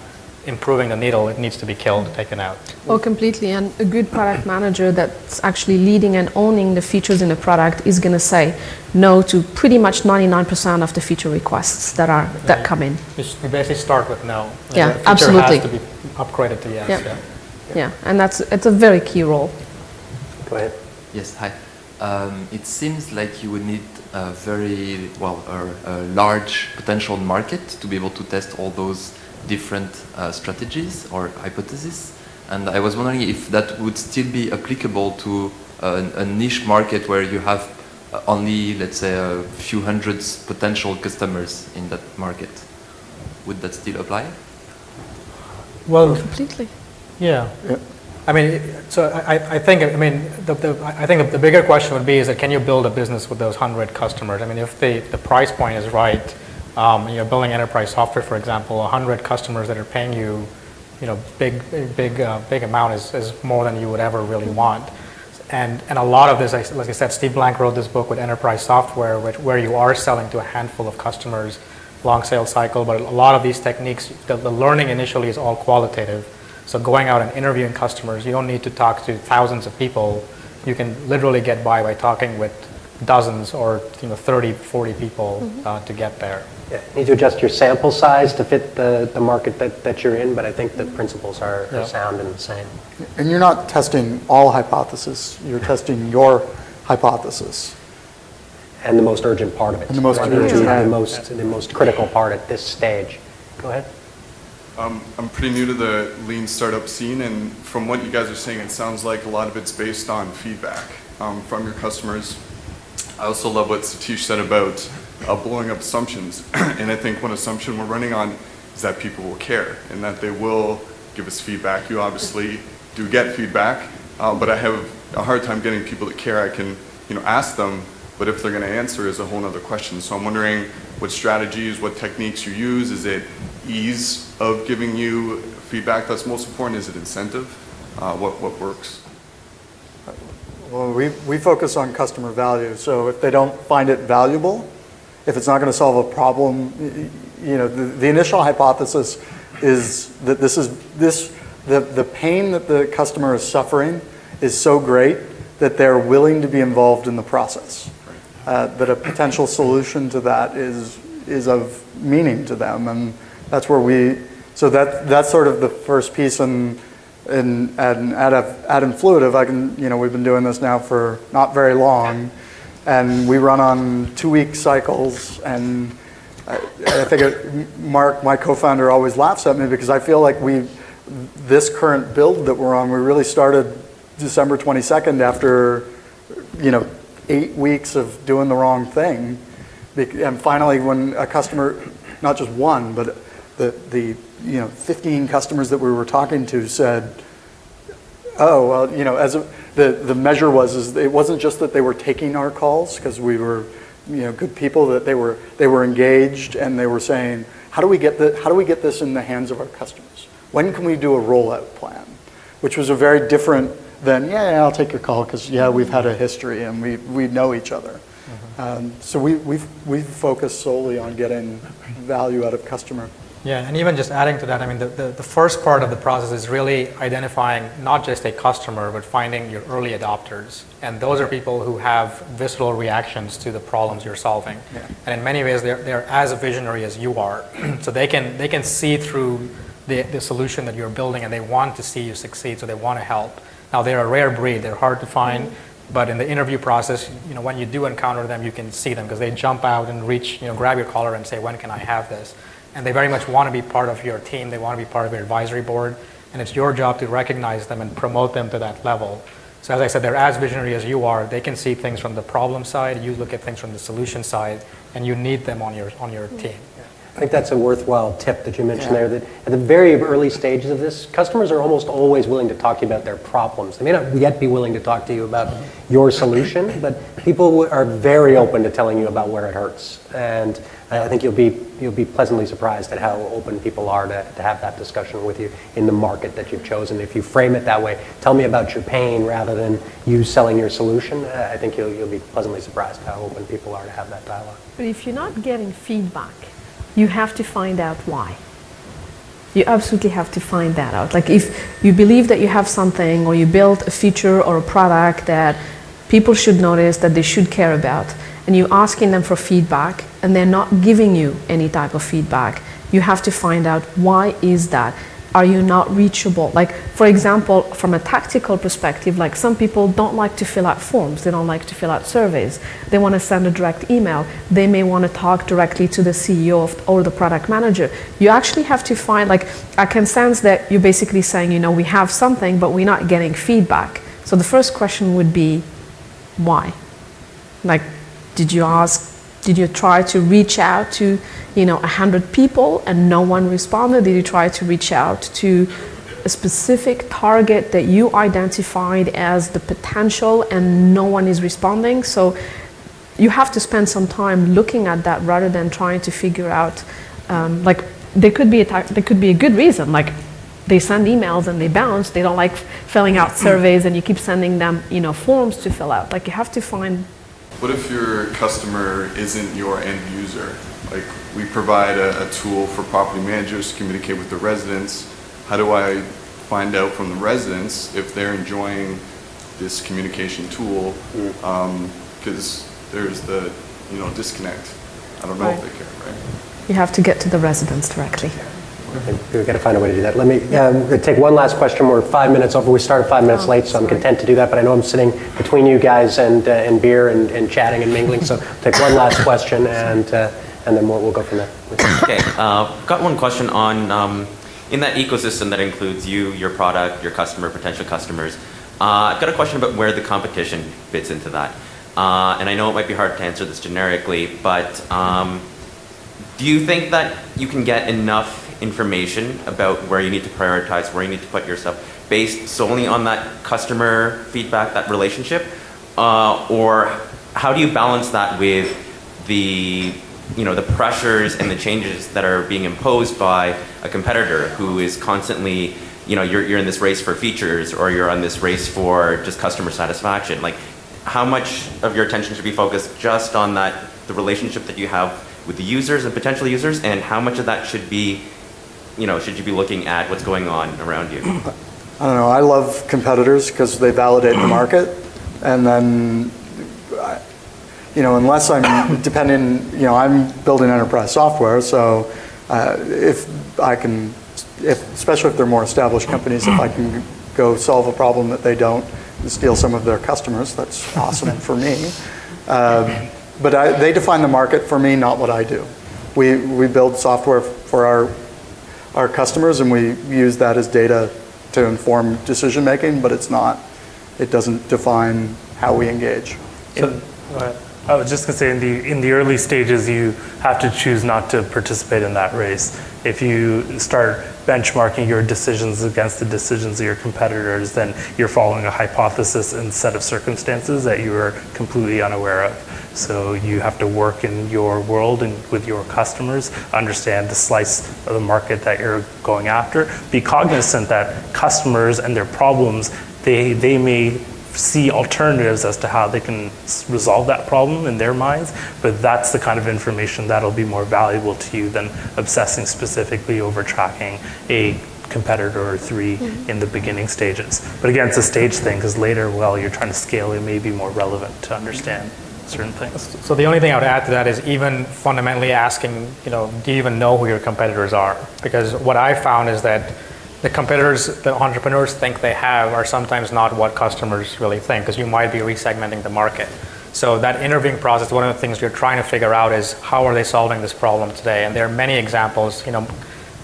improving the needle, it needs to be killed, taken out. Oh, completely. And a good product manager that's actually leading and owning the features in a product is going to say no to pretty much 99% of the feature requests that come in. You basically start with no. Yeah, the feature absolutely. has to be upgraded to yes. Yeah, and it's a very key role. Go ahead. Yes, hi. It seems like you would need a very large potential market to be able to test all those different strategies or hypotheses. And I was wondering if that would still be applicable to a niche market where you have only, let's say, a few hundreds potential customers in that market. Would that still apply? Well, Completely. yeah. I mean, so I think the bigger question would be is that can you build a business with those 100 customers? I mean, if the price point is right, building enterprise software, for example, 100 customers that are paying you, big amount is more than you would ever really want. And a lot of this, like I said, Steve Blank wrote this book with enterprise software, where you are selling to a handful of customers. long sales cycle, but a lot of these techniques, the learning initially is all qualitative. So going out and interviewing customers, you don't need to talk to thousands of people. You can literally get by talking with dozens or 30, 40 people to get there. Yeah, you need to adjust your sample size to fit the market that you're in, but I think the principles are sound and the same. And you're not testing all hypotheses, you're testing your hypothesis. And the most urgent part of it. And the most urgent, urgent. the most critical part at this stage. Go ahead. I'm pretty new to the lean startup scene, and from what you guys are saying, it sounds like a lot of it's based on feedback from your customers. I also love what Satish said about blowing up assumptions, and I think one assumption we're running on is that people will care and that they will give us feedback. You obviously do get feedback, but I have a hard time getting people to care. I can, ask them, but if they're going to answer is a whole other question. So I'm wondering what strategies, what techniques you use. Is it ease of giving you feedback that's most important? Is it incentive? What works? Well, we focus on customer value. So if they don't find it valuable, if it's not going to solve a problem, the initial hypothesis is that the pain that the customer is suffering is so great that they're willing to be involved in the process. That a potential solution to that is of meaning to them, and that's where that's sort of the first piece. And at Influitive, we've been doing this now for not very long, and we run on 2-week cycles. And I think Mark, my co-founder, always laughs at me because I feel like this current build that we're on, we really started December 22nd after 8 weeks of doing the wrong thing, and finally when a customer, not just one, but the 15 customers that we were talking to said, oh, well, as the measure is it wasn't just that they were taking our calls because we were good people, that they were engaged, and they were saying, how do we get this in the hands of our customers? When can we do a rollout plan? Which was a very different than, I'll take your call because we've had a history and we know each other. So we focus solely on getting value out of customer. Yeah, and even just adding to that, I mean, the first part of the process is really identifying not just a customer, but finding your early adopters. And those are people who have visceral reactions to the problems you're solving. Yeah. And in many ways, they're as visionary as you are. So they can see through the solution that you're building, and they want to see you succeed, so they want to help. Now, they're a rare breed. They're hard to find. But in the interview process, when you do encounter them, you can see them because they jump out and reach, grab your collar and say, when can I have this? And they very much want to be part of your team. They want to be part of your advisory board. And it's your job to recognize them and promote them to that level. So as I said, they're as visionary as you are. They can see things from the problem side. You look at things from the solution side, and you need them on your team. I think that's a worthwhile tip that you mentioned there, that at the very early stages of this, customers are almost always willing to talk to you about their problems. They may not yet be willing to talk to you about your solution, but people are very open to telling you about where it hurts. And I think you'll be pleasantly surprised at how open people are to have that discussion with you in the market that you've chosen. If you frame it that way, tell me about your pain rather than you selling your solution, I think you'll be pleasantly surprised how open people are to have that dialogue. But if you're not getting feedback, you have to find out why. You absolutely have to find that out. Like if you believe that you have something, or you built a feature or a product that people should notice, that they should care about, and you're asking them for feedback and they're not giving you any type of feedback, you have to find out why is that. Are you not reachable? Like, for example, from a tactical perspective, like some people don't like to fill out forms. They don't like to fill out surveys. They want to send a direct email. They may want to talk directly to the CEO or the product manager. You actually have to find, like, I can sense that you're basically saying, we have something, but we're not getting feedback. So the first question would be, why? Like, did you try to reach out to 100 people and no one responded? Did you try to reach out to a specific target that you identified as the potential and no one is responding? So you have to spend some time looking at that rather than trying to figure out, there could be a good reason, like they send emails and they bounce. They don't like filling out surveys, and you keep sending them forms to fill out. Like, you have to find. What if your customer isn't your end user? Like, we provide a tool for property managers to communicate with the residents. How do I find out from the residents if they're enjoying this communication tool? Because there's the, disconnect. I don't know if they care, right? You have to get to the residents directly. We've got to find a way to do that. Let me take one last question. We're 5 minutes over. We started 5 minutes late, so I'm content to do that. But I know I'm sitting between you guys and beer and chatting and mingling. So take one last question, and then we'll go from there. Okay, got one question on in that ecosystem that includes you, your product, your customer, potential customers. I've got a question about where the competition fits into that. And I know it might be hard to answer this generically, but do you think that you can get enough information about where you need to prioritize, where you need to put yourself, based solely on that customer feedback, that relationship? Or how do you balance that with the pressures and the changes that are being imposed by a competitor who is constantly, you're in this race for features, or you're on this race for just customer satisfaction? Like, how much of your attention should be focused just on the relationship that you have with the users and potential users, and how much of that should be, should you be looking at what's going on around you? I don't know. I love competitors because they validate the market, and then, unless I'm depending, I'm building enterprise software, so especially if they're more established companies, if I can go solve a problem that they don't, and steal some of their customers, that's awesome for me. But they define the market for me, not what I do. We build software for our customers, and we use that as data to inform decision making, but it doesn't define how we engage. So, I was just going to say, in the early stages, you have to choose not to participate in that race. If you start benchmarking your decisions against the decisions of your competitors, then you're following a hypothesis and set of circumstances that you are completely unaware of. So you have to work in your world and with your customers, understand the slice of the market that you're going after. Be cognizant that customers and their problems, they may see alternatives as to how they can resolve that problem in their minds, but that's the kind of information that'll be more valuable to you than obsessing specifically over tracking a competitor or three in the beginning stages. But again, it's a stage thing, because later, you're trying to scale, it may be more relevant to understand certain things. So the only thing I would add to that is even fundamentally asking, do you even know who your competitors are? Because what I found is that the competitors the entrepreneurs think they have are sometimes not what customers really think, because you might be resegmenting the market. So that interviewing process, one of the things you're trying to figure out is how are they solving this problem today? And there are many examples.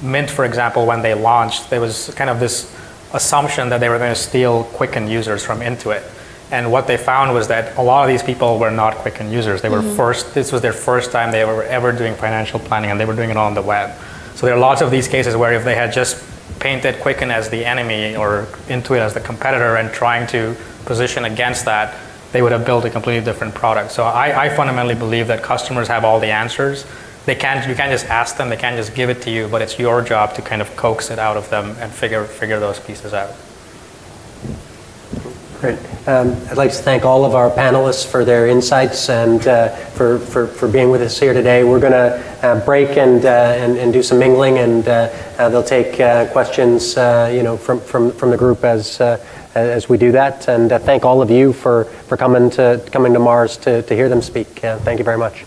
Mint, for example, when they launched, there was kind of this assumption that they were going to steal Quicken users from Intuit. And what they found was that a lot of these people were not Quicken users. They were this was their first time they were ever doing financial planning, and they were doing it on the web. So there are lots of these cases where if they had just painted Quicken as the enemy or Intuit as the competitor and trying to position against that, they would have built a completely different product. So I fundamentally believe that customers have all the answers. You can't just ask them, they can't just give it to you, but it's your job to kind of coax it out of them and figure those pieces out. Great. I'd like to thank all of our panelists for their insights and for being with us here today. We're going to break and do some mingling, and they'll take questions from the group as we do that. And thank all of you for coming to MaRS to hear them speak. Thank you very much.